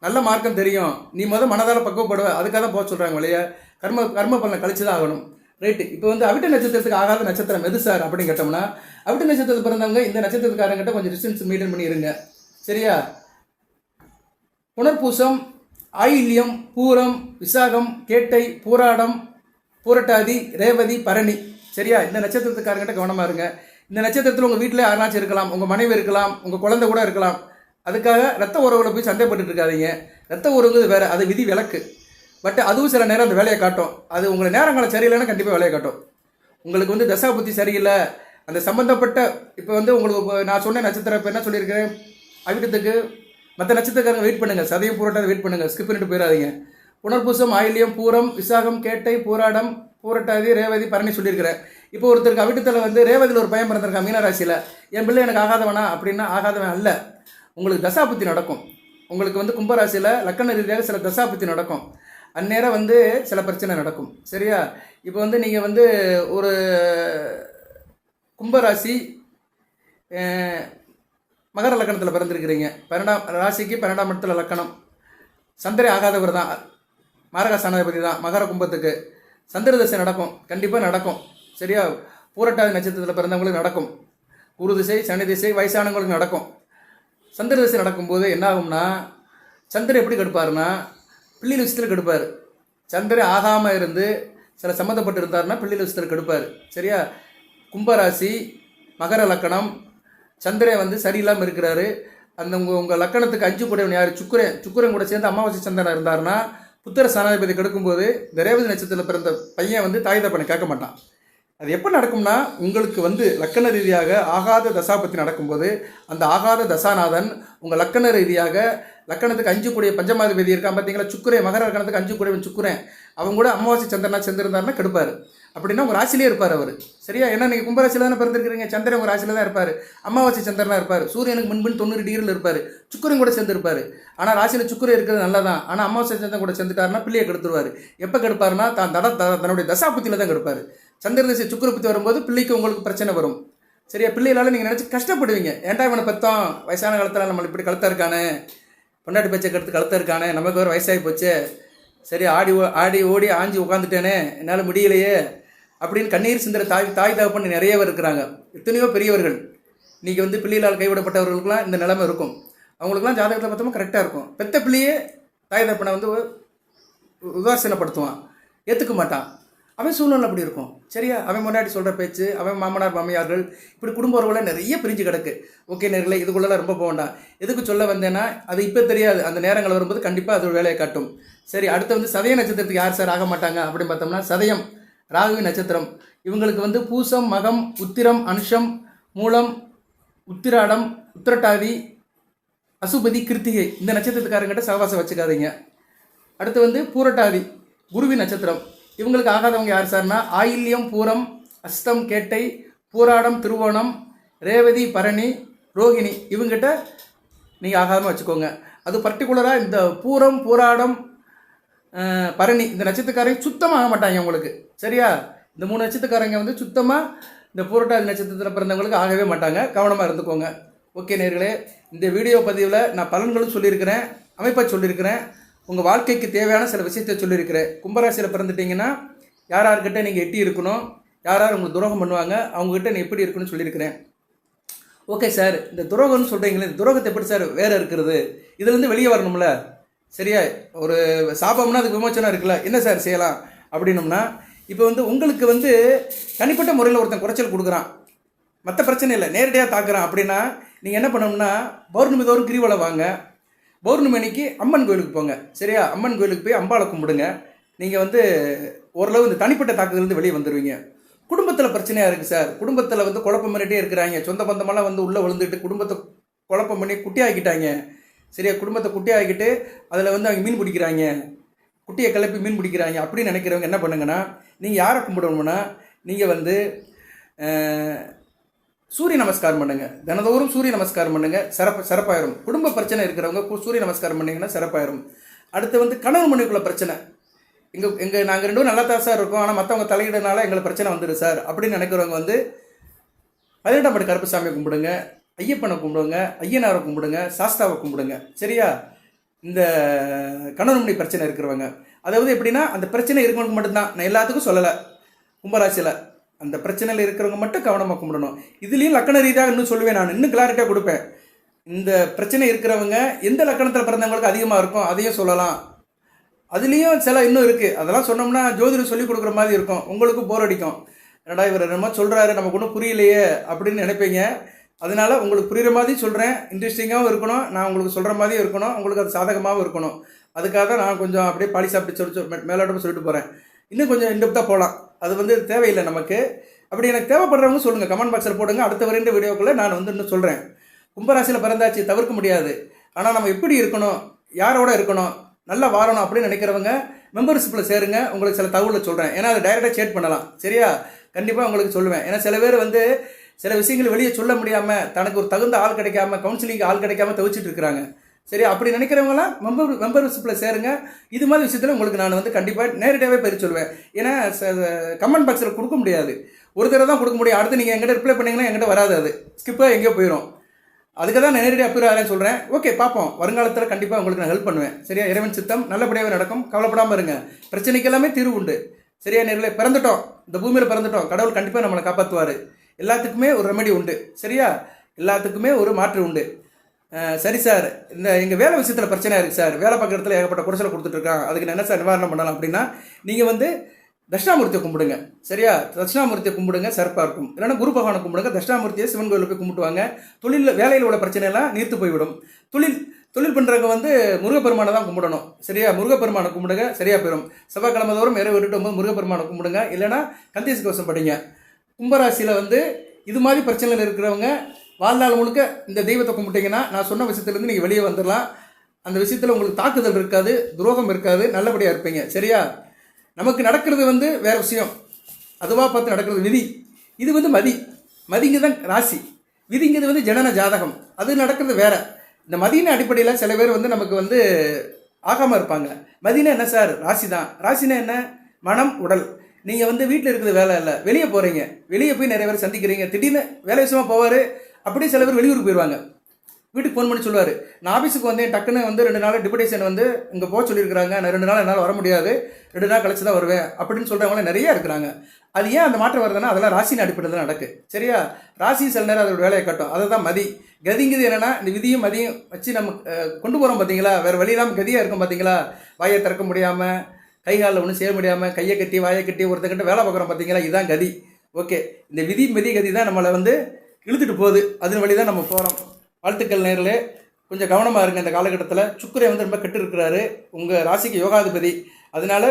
நல்ல மார்க்கம் தெரியும், நீ மனதால் பக்குவப்படுவ, அதுக்காக தான் போக சொல்கிறாங்க இல்லையா? கர்ம பலனை கழிச்சு தான் ஆகணும். ரைட்டு. இப்போ வந்து அவிட்ட நட்சத்திரத்துக்கு ஆகாத நட்சத்திரம் எது சார் அப்படின்னு கேட்டோம்னா, அவிட்ட நட்சத்திரத்தில் பிறந்தவங்க இந்த நட்சத்திரத்துக்காரங்கிட்ட கொஞ்சம் டிஸ்டன்ஸ் மெயின்டைன் பண்ணி இருங்க. சரியா? புனர்பூசம், ஆயில்யம், பூரம், விசாகம், கேட்டை, பூராடம், பூரட்டாதி, ரேவதி, பரணி. சரியா? இந்த நட்சத்திரத்துக்காரங்கிட்ட கவனமாக இருங்க. இந்த நட்சத்திரத்தில் உங்கள் வீட்டில் யாராச்சும் இருக்கலாம், உங்கள் மனைவி இருக்கலாம், உங்கள் குழந்தை கூட இருக்கலாம். அதுக்காக ரத்த உறவுகளை போய் சந்தேகப்பட்டு இருக்காதீங்க. ரத்த உறவுங்கிறது வேறு, அது விதி விலக்கு. பட் அதுவும் சில நேரம் அந்த வேலையை காட்டும். அது உங்களை நேரங்காலம் சரியில்லைன்னா கண்டிப்பாக வேலையை காட்டும். உங்களுக்கு வந்து தசா புத்தி சரியில்லை, அந்த சம்மந்தப்பட்ட இப்போ வந்து உங்களுக்கு நான் சொன்ன நட்சத்திரம் இப்போ என்ன சொல்லியிருக்கிறேன், அவிட்டத்துக்கு மற்ற நட்சத்திரக்காரங்க வெயிட் பண்ணுங்கள், சதயம் பூரட்டாதி வெயிட் பண்ணுங்கள், ஸ்கிப் பண்ணிட்டு போயிடாதீங்க. புனர்பூசம், ஆயில்யம், பூரம், விசாகம், கேட்டை, பூராடம், பூரட்டாதி, ரேவதி, பரணி சொல்லியிருக்கிறேன். இப்போ ஒருத்தருக்கு அவிட்டத்தில் வந்து ரேவதியில் ஒரு பையன் பிறந்திருக்கான் மீனராசியில். என் பிள்ளை எனக்கு ஆகாதவனா அப்படின்னா ஆகாதவன் அல்ல. உங்களுக்கு தசாபுத்தி நடக்கும். உங்களுக்கு வந்து கும்பராசியில் லக்கண ரீதியாக சில தசாபுத்தி நடக்கும். அந்நேரம் வந்து சில பிரச்சனை நடக்கும். சரியா? இப்போ வந்து நீங்கள் வந்து ஒரு கும்பராசி மகர லக்கணத்தில் பிறந்திருக்கிறீங்க. 12ஆம் ராசிக்கு 12ஆம் இடத்துல லக்கணம். சந்திரே ஆகாதவர் தான், மாரக சனாதிபதி தான் மகர கும்பத்துக்கு. சந்திர திசை நடக்கும், கண்டிப்பாக நடக்கும். சரியா? பூரட்டாதி நட்சத்திரத்தில் பிறந்தவங்களுக்கு நடக்கும். குரு திசை, சனி திசை, வயசானவங்களுக்கு நடக்கும். சந்திர திசை நடக்கும்போது என்ன ஆகும்னா, சந்திரன் எப்படி கெடுப்பாருன்னா பிள்ளைகள் விஷயத்தில் கெடுப்பார். சந்திரன் ஆகாமல் இருந்து சில சம்மந்தப்பட்டு இருந்தாருன்னா பிள்ளைகள் விஷயத்தில் கெடுப்பார். சரியா? கும்பராசி மகர லக்கணம், சந்திரன் வந்து சரியில்லாமல் இருக்கிறாரு. அந்த உங்கள் லக்கணத்துக்கு 5 கூடையவன் யார், சுக்கிரன் கூட சேர்ந்து அமாவாசை சந்திரன் இருந்தாருன்னா புத்திர ஸ்தானாதிபதி கெடுக்கும்போது இந்த ரேவதி நட்சத்திரத்தில் பிறந்த பையன் வந்து தாய் தப்பனை கேட்க மாட்டான். அது எப்போ நடக்கும்னா, உங்களுக்கு வந்து லக்கண ரீதியாக ஆகாத தசாபத்தி நடக்கும்போது அந்த ஆகாத தசாநாதன் உங்கள் லக்கண ரீதியாக லக்கணத்துக்கு 5 கூடிய பஞ்சமாதிபதி இருக்கான் பார்த்தீங்களா, சுக்கிரன். மகர லக்கணத்துக்கு 5 கூடியவன் சுக்கிரன். அவங்க கூட அமாவாசை சந்திரனா சேர்ந்திருந்தாருன்னா கெடுப்பார். அப்படின்னா உங்கள் ராசிலே இருப்பார் அவர். சரியா? ஏன்னா நீங்கள் கும்பராசியில் தானே பிறந்திருக்கிறீங்க. சந்திரன் உங்கள் ராசியில் தான் இருப்பார். அமாவாசை சந்திரனாக இருப்பார். சூரியனுக்கு முன்பின் 90 டிகிரியில் இருப்பார். சுக்கிரன் கூட சேர்ந்துருப்பார். ஆனால் ராசியில் சுக்கிரன் இருக்கிறது நல்லதான். ஆனால் அமாவாசை சந்திரன் கூட சேர்ந்துட்டாருன்னா பிள்ளையை கெடுத்துருவார். எப்போ கெடுப்பாருன்னா தன்னுடைய தசாபத்தியில் தான் கெடுப்பார். சந்திர தசை சுக்கிர புத்தி வரும்போது பிள்ளைக்கு உங்களுக்கு பிரச்சனை வரும். சரியா? பிள்ளைகளால் நீங்கள் நினச்சி கஷ்டப்படுவீங்க. ஏன்டா இவனை பத்தோம், வயசான காலத்தில் நம்மளை இப்படி கழுத்தா இருக்கானே, பொண்டாட்டி பேச்சை கழுத்தா இருக்கானே, நமக்கு ஒரு வயசாகி போச்சு, சரி ஆடி ஓடி ஆஞ்சி உட்காந்துட்டேனே, என்னால் முடியலையே அப்படின்னு கண்ணீர் சிந்துற தாய் தகப்பன் நிறைய பேர் இருக்கிறாங்க. எத்தனையோ பெரியவர்கள். நீங்கள் வந்து பிள்ளைகளால் கைவிடப்பட்டவர்களுக்கெல்லாம் இந்த நிலைமை இருக்கும். அவங்களுக்குலாம் ஜாதகத்தில் பார்த்தோம்னா கரெக்டாக இருக்கும். பெத்த பிள்ளையே தாய் தகப்பனை வந்து உதாசீனப்படுத்துவான், ஏற்றுக்க மாட்டான். அவன் சூழ்நிலை அப்படி இருக்கும். சரியா? அவன் முன்னாடி சொல்கிற பேச்சு, அவன் மாமனார் மாமியார்கள், இப்படி குடும்ப உறவுகளை நிறைய பிரிஞ்சு கிடக்கு. ஓகே நேர்களே, இதுக்குள்ளெல்லாம் ரொம்ப போக வேண்டாம். எதுக்கு சொல்ல வந்தேன்னா, அது இப்போ தெரியாது, அந்த நேரங்கள் வரும்போது கண்டிப்பாக அது ஒரு வேலையை காட்டும். சரி, அடுத்து வந்து சதய நட்சத்திரத்துக்கு யார் சார் ஆக மாட்டாங்க அப்படின்னு பார்த்தோம்னா, சதயம் ராகுவின் நட்சத்திரம். இவங்களுக்கு வந்து பூசம், மகம், உத்திரம், அனுஷம், மூலம், உத்திராடம், உத்திரட்டாதி, அசுபதி, கிருத்திகை இந்த நட்சத்திரத்துக்காரங்கிட்ட சகவாசம் வச்சுக்காதீங்க. அடுத்து வந்து பூரட்டாதி குருவின் நட்சத்திரம். இவங்களுக்கு ஆகாதவங்க யார் சார்னா, ஆயில்யம், பூரம், அஸ்தம், கேட்டை, பூராடம், திருவோணம், ரேவதி, பரணி, ரோகிணி இவங்ககிட்ட நீங்கள் ஆகாதமாக வச்சுக்கோங்க. அது பர்டிகுலராக இந்த பூரம், பூராடம், பரணி இந்த நட்சத்திரக்காரங்க சுத்தமாக ஆக மாட்டாங்க உங்களுக்கு. சரியா? இந்த 3 நட்சத்திரக்காரங்க வந்து சுத்தமாக இந்த பூரட்டாதி நட்சத்திரத்தில் பிறந்தவங்களுக்கு ஆகவே மாட்டாங்க. கவனமாக இருந்துக்கோங்க. ஓகே நேர்களே, இந்த வீடியோ பதிவில் நான் பலன்களும் சொல்லியிருக்கிறேன், அமைப்பாக சொல்லியிருக்கிறேன், உங்கள் வாழ்க்கைக்கு தேவையான சில விஷயத்தை சொல்லியிருக்கிறேன். கும்பராசியில் பிறந்துட்டிங்கன்னா யார் யார்கிட்ட நீங்கள் எட்டி இருக்கணும், யார் யார் உங்களுக்கு துரோகம் பண்ணுவாங்க, அவங்ககிட்ட நீ எப்படி இருக்குன்னு சொல்லியிருக்கிறேன். ஓகே சார், இந்த துரோகம்னு சொல்கிறீங்களே, இந்த துரோகத்தை எப்படி சார் வேறு இருக்கிறது, இதுலேருந்து வெளியே வரணும்ல. சரியா? ஒரு சாபம்னா அதுக்கு விமோச்சனம் இருக்குல்ல, என்ன சார் செய்யலாம் அப்படின்னோம்னா, இப்போ வந்து உங்களுக்கு வந்து தனிப்பட்ட முறையில் ஒருத்தன் குறைச்சல் கொடுக்குறான், மற்ற பிரச்சனை இல்லை, நேரடியாக தாக்குறான் அப்படின்னா நீங்கள் என்ன பண்ணணும்னா, பௌர்ணமி தோறும் கிரிவலம் வாங்க. பௌர்ணமி அன்னைக்கு அம்மன் கோயிலுக்கு போங்க. சரியா? அம்மன் கோயிலுக்கு போய் அம்பாளை கும்பிடுங்க. நீங்கள் வந்து ஓரளவு இந்த தனிப்பட்ட தாக்குதலேருந்து வெளியே வந்துடுவீங்க. குடும்பத்தில் பிரச்சனையாக இருக்குது சார், குடும்பத்தில் வந்து குழப்பம் பண்ணிகிட்டே இருக்கிறாங்க, சொந்த பந்தமெல்லாம் வந்து உள்ளே விழுந்துட்டு குடும்பத்தை குழப்பம் பண்ணி குட்டியாக்கிட்டாங்க. சரியா? குடும்பத்தை குட்டியாக்கிட்டு அதில் வந்து அவங்க மீன் பிடிக்கிறாங்க, குட்டியை கிளப்பி மீன் பிடிக்கிறாங்க அப்படின்னு நினைக்கிறவங்க என்ன பண்ணுங்கன்னா, நீங்கள் யாரை கும்பிடணும்னா, நீங்கள் வந்து சூரிய நமஸ்காரம் பண்ணுங்க. தினந்தோறும் சூரிய நமஸ்காரம் பண்ணுங்க, சிறப்பாயிரும். குடும்ப பிரச்சனை இருக்கிறவங்க சூரிய நமஸ்காரம் பண்ணிங்கன்னா சிறப்பாயிரும். அடுத்து வந்து கணவன் மனைவிக்குள்ள பிரச்சனை, நாங்கள் 2 நல்லா தான் சார் இருக்கோம், ஆனால் மற்றவங்க தலையிடனால எங்களுக்கு பிரச்சனை வந்துடும் சார் அப்படின்னு நினைக்கிறவங்க வந்து 18ஆம் படி கருப்பசாமியை கும்பிடுங்க, ஐயப்பனை கும்பிடுங்க, ஐயனாரை கும்பிடுங்க, சாஸ்தாவை கும்பிடுங்க. சரியா? இந்த கணவன் மனைவி பிரச்சனை இருக்கிறவங்க, அதாவது எப்படின்னா அந்த பிரச்சனை இருக்கிறவங்க மட்டும்தான், நான் எல்லாத்துக்கும் சொல்லலை. கும்பராசியில் அந்த பிரச்சனையில் இருக்கிறவங்க மட்டும் கவனமாக கும்பிடணும். இதுலேயும் லக்கண ரீதியாக இன்னும் சொல்லுவேன், நான் இன்னும் கிளாரிட்டியாக கொடுப்பேன். இந்த பிரச்சனை இருக்கிறவங்க எந்த லக்கணத்தில் பிறந்தவங்களுக்கு அதிகமாக இருக்கும் அதையும் சொல்லலாம். அதுலேயும் சில இன்னும் இருக்குது, அதெல்லாம் சொன்னோம்னா ஜோதிடம் சொல்லி கொடுக்குற மாதிரி இருக்கும், உங்களுக்கு போர் அடிக்கும். என்னடா இவர் என்னமோ சொல்கிறாரு, நமக்கு ஒன்றும் புரியலையே அப்படின்னு நினைப்பீங்க. அதனால் உங்களுக்கு புரிகிற மாதிரி சொல்கிறேன், இன்ட்ரெஸ்டிங்காகவும் இருக்கணும், நான் உங்களுக்கு சொல்கிற மாதிரியும் இருக்கணும், உங்களுக்கு அது சாதகமாகவும் இருக்கணும். அதுக்காக தான் நான் கொஞ்சம் அப்படியே பாலிசி அப்படி மேலோட்டமாக சொல்லிட்டு போகிறேன். இன்னும் கொஞ்சம் இன்டெப்த்தாக போகலாம், அது வந்து தேவையில்லை நமக்கு. அப்படி எனக்கு தேவைப்படுறவங்க சொல்லுங்கள், கமெண்ட் பாக்ஸில் போடுங்க. அடுத்த வரைந்த வீடியோக்குள்ளே நான் வந்து இன்னும் சொல்கிறேன். கும்பராசியில் பிறந்தாச்சு, தவிர்க்க முடியாது. ஆனால் நம்ம எப்படி இருக்கணும், யாரோட இருக்கணும், நல்லா வாழணும் அப்படின்னு நினைக்கிறவங்க மெம்பர்ஷிப்பில் சேருங்க. உங்களுக்கு சில தகவலை சொல்கிறேன், ஏன்னா அதை டைரெக்டாக சேட் பண்ணலாம். சரியா? கண்டிப்பாக உங்களுக்கு சொல்லுவேன். ஏன்னா சில பேர் வந்து சில விஷயங்கள் வெளியே சொல்ல முடியாமல், தனக்கு ஒரு தகுந்த ஆள் கிடைக்காம, கவுன்சிலிங்க்கு ஆள் கிடைக்காம தவிச்சிட்டு இருக்கிறாங்க. சரி, அப்படி நினைக்கிறவங்களாம் மெம்பர்ஷிப்பில் சேருங்க. இது மாதிரி விஷயத்தில் உங்களுக்கு நான் வந்து கண்டிப்பாக நேரடியாகவே பேர் சொல்லுவேன். ஏன்னா கமெண்ட் பாக்ஸில் கொடுக்க முடியாது, ஒரு தடவை தான் கொடுக்க முடியும். அடுத்து நீங்கள் எங்கிட்ட ரிப்ளை பண்ணிங்கன்னா எங்கிட்ட வராது, அது ஸ்கிப்பாக எங்கேயோ போயிடும். அதுக்கு தான் நேரடியாக அப்பியர் ஆகிறேன்னு சொல்கிறேன். ஓகே, பார்ப்போம், வருங்காலத்தில் கண்டிப்பாக உங்களுக்கு நான் ஹெல்ப் பண்ணுவேன். சரியா? இறைவன் சித்தம் நல்லபடியாகவே நடக்கும், கவலைப்படாமல் இருங்க. பிரச்சனைக்கு எல்லாமே தீர்வு உண்டு. சரியா நேர்களே? பிறந்துட்டோம், இந்த பூமியில் பிறந்துட்டோம், கடவுள் கண்டிப்பாக நம்மளை காப்பாற்றுவார். எல்லாத்துக்குமே ஒரு ரெமெடி உண்டு. சரியா? எல்லாத்துக்குமே ஒரு மாற்று உண்டு. சரி சார், இந்த எங்கள் வேலை விஷயத்தில் பிரச்சனை இருக்குது சார், வேலை பார்க்குற இடத்துல ஏகப்பட்ட குறைச்சலை கொடுத்துட்ருக்கான், அதுக்கு நான் என்ன சார் நிவாரணம் பண்ணலாம் அப்படின்னா, நீங்கள் வந்து தட்சிணாமூர்த்தியை கும்பிடுங்க. சரியா? தட்சிணாமூர்த்தியை கும்பிடுங்க, சிறப்பாக இருக்கும். இல்லைன்னா குரு பகவானை கும்பிடுங்க. தட்சிணாமூர்த்தியை சிவன் கோயிலுக்கு போய் கும்பிட்டுவாங்க. தொழிலில் வேலையில் உள்ள பிரச்சனையெல்லாம் நீர்த்து போய்விடும். தொழில் பண்ணுறவங்க வந்து முருகப்பெருமானை தான் கும்பிடணும். சரியா? முருகப்பெருமானை கும்பிடுங்க, சரியா போயிடும். செவ்வாய்க்கிழமை தோறும் இரவு விட்டுட்டு போகும்போது முருகப்பெருமானை கும்பிடுங்க. இல்லைன்னா கந்தேசி கவசம் படிங்க. கும்பராசியில் வந்து இது மாதிரி பிரச்சனைகள் இருக்கிறவங்க வாழ்நாள் முழுக்க இந்த தெய்வத்தை கும்பிட்டீங்கன்னா நான் சொன்ன விஷயத்துலேருந்து நீங்கள் வெளியே வந்துடலாம். அந்த விஷயத்தில் உங்களுக்கு தாக்குதல் இருக்காது, துரோகம் இருக்காது, நல்லபடியாக இருப்பீங்க. சரியா? நமக்கு நடக்கிறது வந்து வேறு விஷயம், அதுவாக பார்த்து நடக்கிறது விதி. இது வந்து மதிங்க தான் ராசி, விதிங்கிறது வந்து ஜனன ஜாதகம், அது நடக்கிறது வேற. இந்த மதியின அடிப்படையில் சில பேர் வந்து நமக்கு வந்து ஆகாமல் இருப்பாங்க. மதினா என்ன சார்? ராசி தான். ராசினா என்ன? மனம், உடல். நீங்கள் வந்து வீட்டில் இருக்கிறது வேலை இல்லை, வெளியே போகிறீங்க, வெளியே போய் நிறைய பேர் சந்திக்கிறீங்க. திடீர்னு வேலை விஷயமா போவார், அப்படியே சில பேர் வெளியூருக்கு போயிடுவாங்க. வீட்டுக்கு ஃபோன் பண்ணி சொல்லுவார், நான் ஆஃபீஸுக்கு வந்தேன், டக்குன்னு வந்து 2 நாள் டிபுடேஷன் வந்து இங்கே போக சொல்லியிருக்கிறாங்க, நான் 2 நாள் என்னால் வர முடியாது, 2 நாள் கழிச்சு தான் வருவேன் அப்படின்னு சொல்கிறவங்களாம் நிறைய இருக்கிறாங்க. அது ஏன் அந்த மாற்றம் வருதுன்னா அதெல்லாம் ராசியின் அடிப்படையில் தான் நடக்கு. சரியா? ராசி சில நேரம் அதோட வேலையை கட்டும், அதை தான் மதி. கதிங்கிறது என்னென்னா இந்த விதியும் மதியும் வச்சு நம்ம கொண்டு போகிறோம் பார்த்தீங்களா, வேறு வழி இல்லாமல் கதியாக இருக்கும் பார்த்தீங்களா, வாயை திறக்க முடியாமல், கை காலில் ஒன்றும் செய்ய முடியாமல், கையை கட்டி வாயை கட்டி ஒருத்தக்கிட்ட வேலை பார்க்குறோம் பார்த்தீங்களா, இதுதான் கதி. ஓகே, இந்த விதி மதி கதி தான் நம்மளை வந்து இழுத்துட்டு போகுது, அதன் வழி தான் நம்ம போகிறோம். வாழ்த்துக்கள் நேர்களே, கொஞ்சம் கவனமாக இருங்க. இந்த காலகட்டத்தில் சுக்கிரன் வந்து ரொம்ப கெட்டு இருக்கிறாரு, உங்கள் ராசிக்கு யோகாதிபதி. அதனால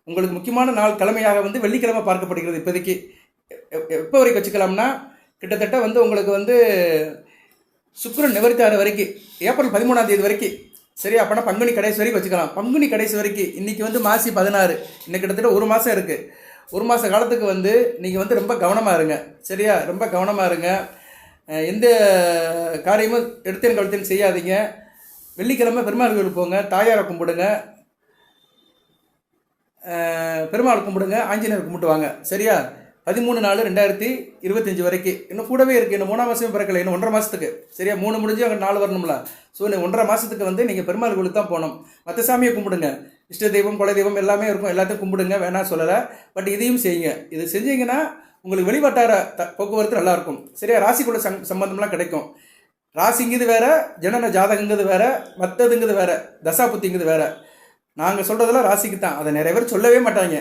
உங்களுக்கு முக்கியமான நாள் கிழமையாக வந்து வெள்ளிக்கிழமை பார்க்கப்படுகிறது. இப்போதைக்கு எப்போ வரைக்கும் வச்சுக்கலாம்னா கிட்டத்தட்ட வந்து உங்களுக்கு வந்து சுக்கிரன் நிவர்த்தி வரைக்கும் ஏப்ரல் 13ஆம் தேதி வரைக்கும். சரியா? அப்போனா பங்குனி கடைசி வரைக்கும் வச்சுக்கலாம். பங்குனி கடைசி வரைக்கும். இன்றைக்கி வந்து மாசி 16, இன்னைக்கு கிட்டத்தட்ட 1 மாதம் இருக்குது. 1 மாத காலத்துக்கு வந்து நீங்கள் வந்து ரொம்ப கவனமாக இருங்க. சரியா? ரொம்ப கவனமாக இருங்க. எந்த காரியமும் எடுத்தேன் கழுத்தேன் செய்யாதீங்க. வெள்ளிக்கிழமை பெருமாள் கோயிலுக்கு போங்க, தாயாரை கும்பிடுங்க, பெருமாள் கும்பிடுங்க, ஆஞ்சநேயர் கும்பிட்டு வாங்க. சரியா? 13/4/2025 வரைக்கும். இன்னும் கூடவே இருக்குது, இன்னும் 3ஆம் மாதமே பிறக்கலை, இன்னும் 1.5 மாதத்துக்கு. சரியா? 3 முடிஞ்சு அங்கே 4 வரணும்ல. ஸோ இன்னும் 1.5 மாதத்துக்கு வந்து நீங்கள் பெருமாள் கோயிலுக்கு தான் போகணும். மற்ற சாமியை கும்பிடுங்க, இஷ்ட தெய்வம் குல தெய்வம் எல்லாமே இருக்கும், எல்லாத்தையும் கும்பிடுங்க, வேணாம் சொல்லலை. பட் இதையும் செய்யுங்க. இது செஞ்சீங்கன்னா உங்களுக்கு வெளிவட்டார போக்குவரத்து நல்லாயிருக்கும். சரியா? ராசிக்குள்ள சம்பந்தம்லாம் கிடைக்கும். ராசிங்கிறது வேறு, ஜனன ஜாதகங்கிறது வேறு, மற்றதுங்கிறது வேறு, தசாபுத்திங்கிறது வேறு. நாங்கள் சொல்கிறதெல்லாம் ராசிக்கு தான், அதை நிறைய பேர் சொல்லவே மாட்டாங்க.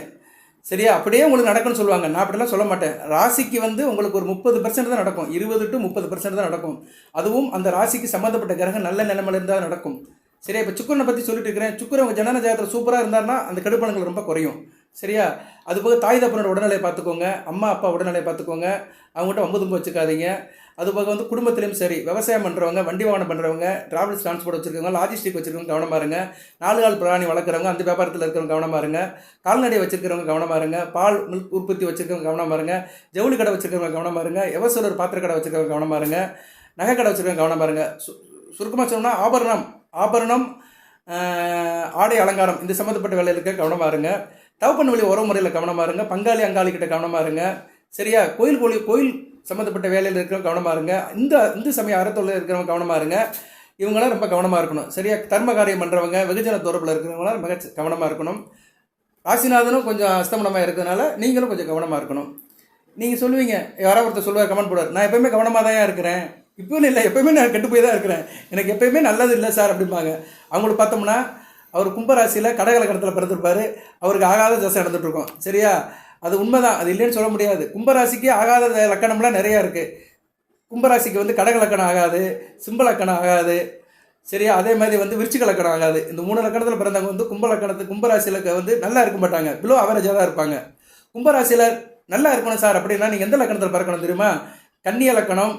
சரியா? அப்படியே உங்களுக்கு நடக்கும்னு சொல்லுவாங்க, நான் அப்படிலாம் சொல்ல மாட்டேன். ராசிக்கு வந்து உங்களுக்கு ஒரு 30% தான் நடக்கும், 20 to 30% தான் நடக்கும். அதுவும் அந்த ராசிக்கு சம்மந்தப்பட்ட கிரகம் நல்ல நிலைமையில் இருந்தால் நடக்கும். சரியா? இப்போ சுக்கிரனை பற்றி சொல்லிட்டு இருக்கிறேன். சுக்கிரன் உங்கள் ஜனன ஜாதகத்தில் சூப்பராக இருந்தாருன்னா அந்த கெடுபலங்கள் ரொம்ப குறையும். சரியா? அதுபோக தாய் தப்பனோட உடல்நிலையை பார்த்துக்கோங்க, அம்மா அப்பா உடல்நிலையை பார்த்துக்கோங்க, அவங்ககிட்ட வம்பு தும்பு வச்சுக்காதீங்க. அதுபோக வந்து குடும்பத்திலையும் சரி, விவசாயம் பண்ணுறவங்க, வண்டி வாகனம் பண்ணுறவங்க, டிராவல்ஸ் டிரான்ஸ்போர்ட் வச்சுருக்கவங்க, லாஜிஸ்டிக் வச்சுருக்கவங்க கவனமாக இருங்க. 4 கால் பிராணி வளர்க்குறவங்க, அந்த வியாபாரத்தில் இருக்கிறவங்க கவனமாக இருங்க. கால்நடை வச்சுருக்கிறவங்க கவனமாக இருங்க. பால் மில்க் உற்பத்தி வச்சுருக்கவங்க கவனமாக இருங்க. ஜவுளி கடை வச்சுருக்கவங்க கவனமாக இருங்க. எவசோலர் பாத்திர கடை வச்சுருக்கவங்க கவனமாக இருங்க. நகை கடை வச்சுருக்கவங்க கவனமாக இருங்க. சுருக்கமாக சொன்னோம்னா ஆபரணம் ஆடை அலங்காரம் இந்த சம்மந்தப்பட்ட வேலையில் இருக்க கவனமாக இருங்க. தவப்பன் வழி உறவு முறையில் கவனமாக இருங்க. பங்காளி அங்காளி கிட்ட கவனமாக இருங்க. சரியா? கோயில் சம்மந்தப்பட்ட வேலையில் இருக்கிறவங்க கவனமாக இருங்க. இந்த சமய அறத்தொழில் இருக்கிறவங்க கவனமாக இருங்க. இவங்களாம் ரொம்ப கவனமாக இருக்கணும். சரியா? தர்ம காரியம் பண்ணுறவங்க, வெகுஜன தொடர்பில் இருக்கிறவங்களாம் மிக கவனமாக இருக்கணும். ராசிநாதனும் கொஞ்சம் அஸ்தமனமாக இருக்கிறதுனால நீங்களும் கொஞ்சம் கவனமாக இருக்கணும். நீங்கள் சொல்லுவீங்க, யாராவது ஒருத்தர் சொல்லுவார், கமெண்ட் போடுவார், நான் எப்போயுமே கவனமாக தான் இருக்கிறேன், இப்போன்னு இல்லை, எப்போயுமே நான் கெட்டு போய் தான் இருக்கிறேன், எனக்கு எப்போயுமே நல்லது இல்லை சார் அப்படிம்பாங்க. அவங்களுக்கு பார்த்தோம்னா அவர் கும்பராசியில் கடகலக்கணத்தில் பிறந்திருப்பார், அவருக்கு ஆகாத தசை நடந்துகிட்ருக்கோம். சரியா? அது உண்மைதான், அது இல்லைன்னு சொல்ல முடியாது. கும்பராசிக்கு ஆகாத லக்கணம்லாம் நிறையா இருக்குது. கும்பராசிக்கு வந்து கடக லக்கணம் ஆகாது, சிம்ப லக்கணம் ஆகாது. சரியா? அதே மாதிரி வந்து விருச்சிக லக்கணம் ஆகாது. இந்த 3 லக்கணத்தில் பிறந்தவங்க வந்து கும்பராசியில் வந்து நல்லா இருக்க மாட்டாங்க, பிலோ அவரேஜாக தான் இருப்பாங்க. கும்பராசியில் நல்லா இருக்கணும் சார் அப்படின்னா நீங்கள் எந்த லக்கணத்தில் பிறக்கணும் தெரியுமா? கன்னிய லக்கணம்,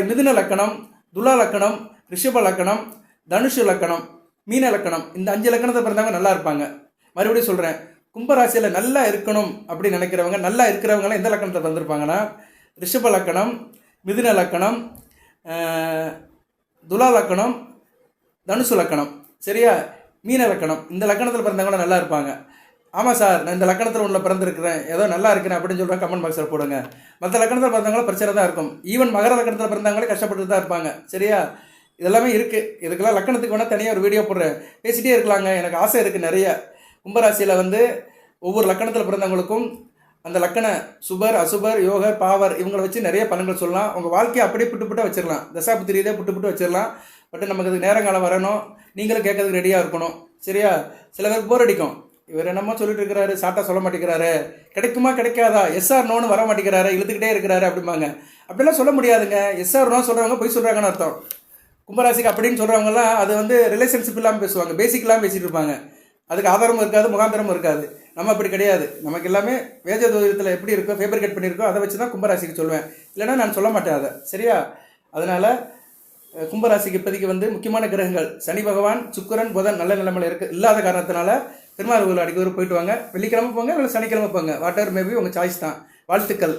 மிதுன லக்கணம், துலா லக்கணம், ரிஷப லக்கணம், தனுஷு லக்கணம், மீன லக்கணம். இந்த 5 லக்கணத்தில் பிறந்தவங்க நல்லா இருப்பாங்க. மறுபடியும் சொல்கிறேன், கும்பராசியில் நல்லா இருக்கணும் அப்படின்னு நினைக்கிறவங்க, நல்லா இருக்கிறவங்களாம் எந்த லக்கணத்தில் பிறந்திருப்பாங்கன்னா ரிஷப லக்கணம், மிதுன லக்கணம், துலா லக்கணம், தனுசு லக்கணம். சரியா? மீன லக்கணம். இந்த லக்கணத்தில் பிறந்தவங்களும் நல்லா இருப்பாங்க. ஆமாம் சார், நான் இந்த லக்கணத்தில் ஒன்றில் பிறந்திருக்கிறேன், ஏதோ நல்லா இருக்கிறேன் அப்படின்னு சொல்கிறேன், கமெண்ட் பாக்ஸில் போடுங்க. மற்ற லக்கணத்தில் பிறந்தவங்களும் பிரச்சனை தான் இருக்கும். ஈவன் மகர லக்கணத்தில் பிறந்தவங்களே கஷ்டப்பட்டு தான் இருப்பாங்க. சரியா? இதெல்லாமே இருக்குது. இதுக்கெல்லாம் லக்கணத்துக்கு வேணால் தனியாக ஒரு வீடியோ போடுறேன், பேசிகிட்டே இருக்கலாங்க, எனக்கு ஆசை இருக்குது நிறைய. கும்பராசியில் வந்து ஒவ்வொரு லக்கணத்தில் பிறந்தவங்களுக்கும் அந்த லக்கண சுபர் அசுபர் யோகர் பாவர் இவங்களை வச்சு நிறைய பலன்கள் சொல்லலாம். உங்கள் வாழ்க்கையை அப்படியே புட்டு வச்சிடலாம், தசாபுத்தி ரீதியாக புட்டு வச்சிடலாம். பட் நமக்கு அது நேரங்காலம் வரணும், நீங்களும் கேட்கறதுக்கு ரெடியாக இருக்கணும். சரியா? சில பேருக்கு போர் அடிக்கும், இவர் என்னமோ சொல்லிட்டு இருக்கிறாரு, சாட்டா சொல்ல மாட்டேங்கிறாரு, கிடைக்குமா கிடைக்காதா, எஸ்ஆர் நோன்னு வர மாட்டேங்கிறாரு, இழுத்துக்கிட்டே இருக்கிறாரு அப்படிம்பாங்க. அப்படிலாம் சொல்ல முடியாதுங்க. எஸ்ஆர் நோ சொல்கிறவங்க பொய் சொல்கிறாங்கன்னு அர்த்தம். கும்பராசிக்கு அப்படின்னு சொல்கிறவங்கலாம் அது வந்து ரிலேஷன்ஷிப் இல்லாமல் பேசுவாங்க, பேசிக் இல்லாமல் பேசிகிட்டு இருப்பாங்க. அதுக்கு ஆதாரமும் இருக்காது, முகாந்திரமும் இருக்காது. நம்ம அப்படி கிடையாது. நமக்கு எல்லாமே வேத ஜோதிடத்தில் எப்படி இருக்கோ, ஃபேப்ரிகேட் பண்ணியிருக்கோ, அதை வச்சு தான் கும்பராசிக்கு சொல்லுவேன். இல்லைன்னா நான் சொல்ல மாட்டேன் அதை. சரியா? அதனால் கும்பராசிக்கு இப்போதைக்கு வந்து முக்கியமான கிரகங்கள் சனி பகவான், சுக்கிரன், புதன் நல்ல நிலைமையில் இல்லாத காரணத்தினால பெருமாள் கோவில் அடிக்கடி போயிட்டு வாங்க. வெள்ளிக்கிழமை போங்க, இல்லை சனிக்கிழமை போங்க. வாட் எவர் மேபி உங்கள் சாய்ஸ் தான். வாழ்த்துக்கள்.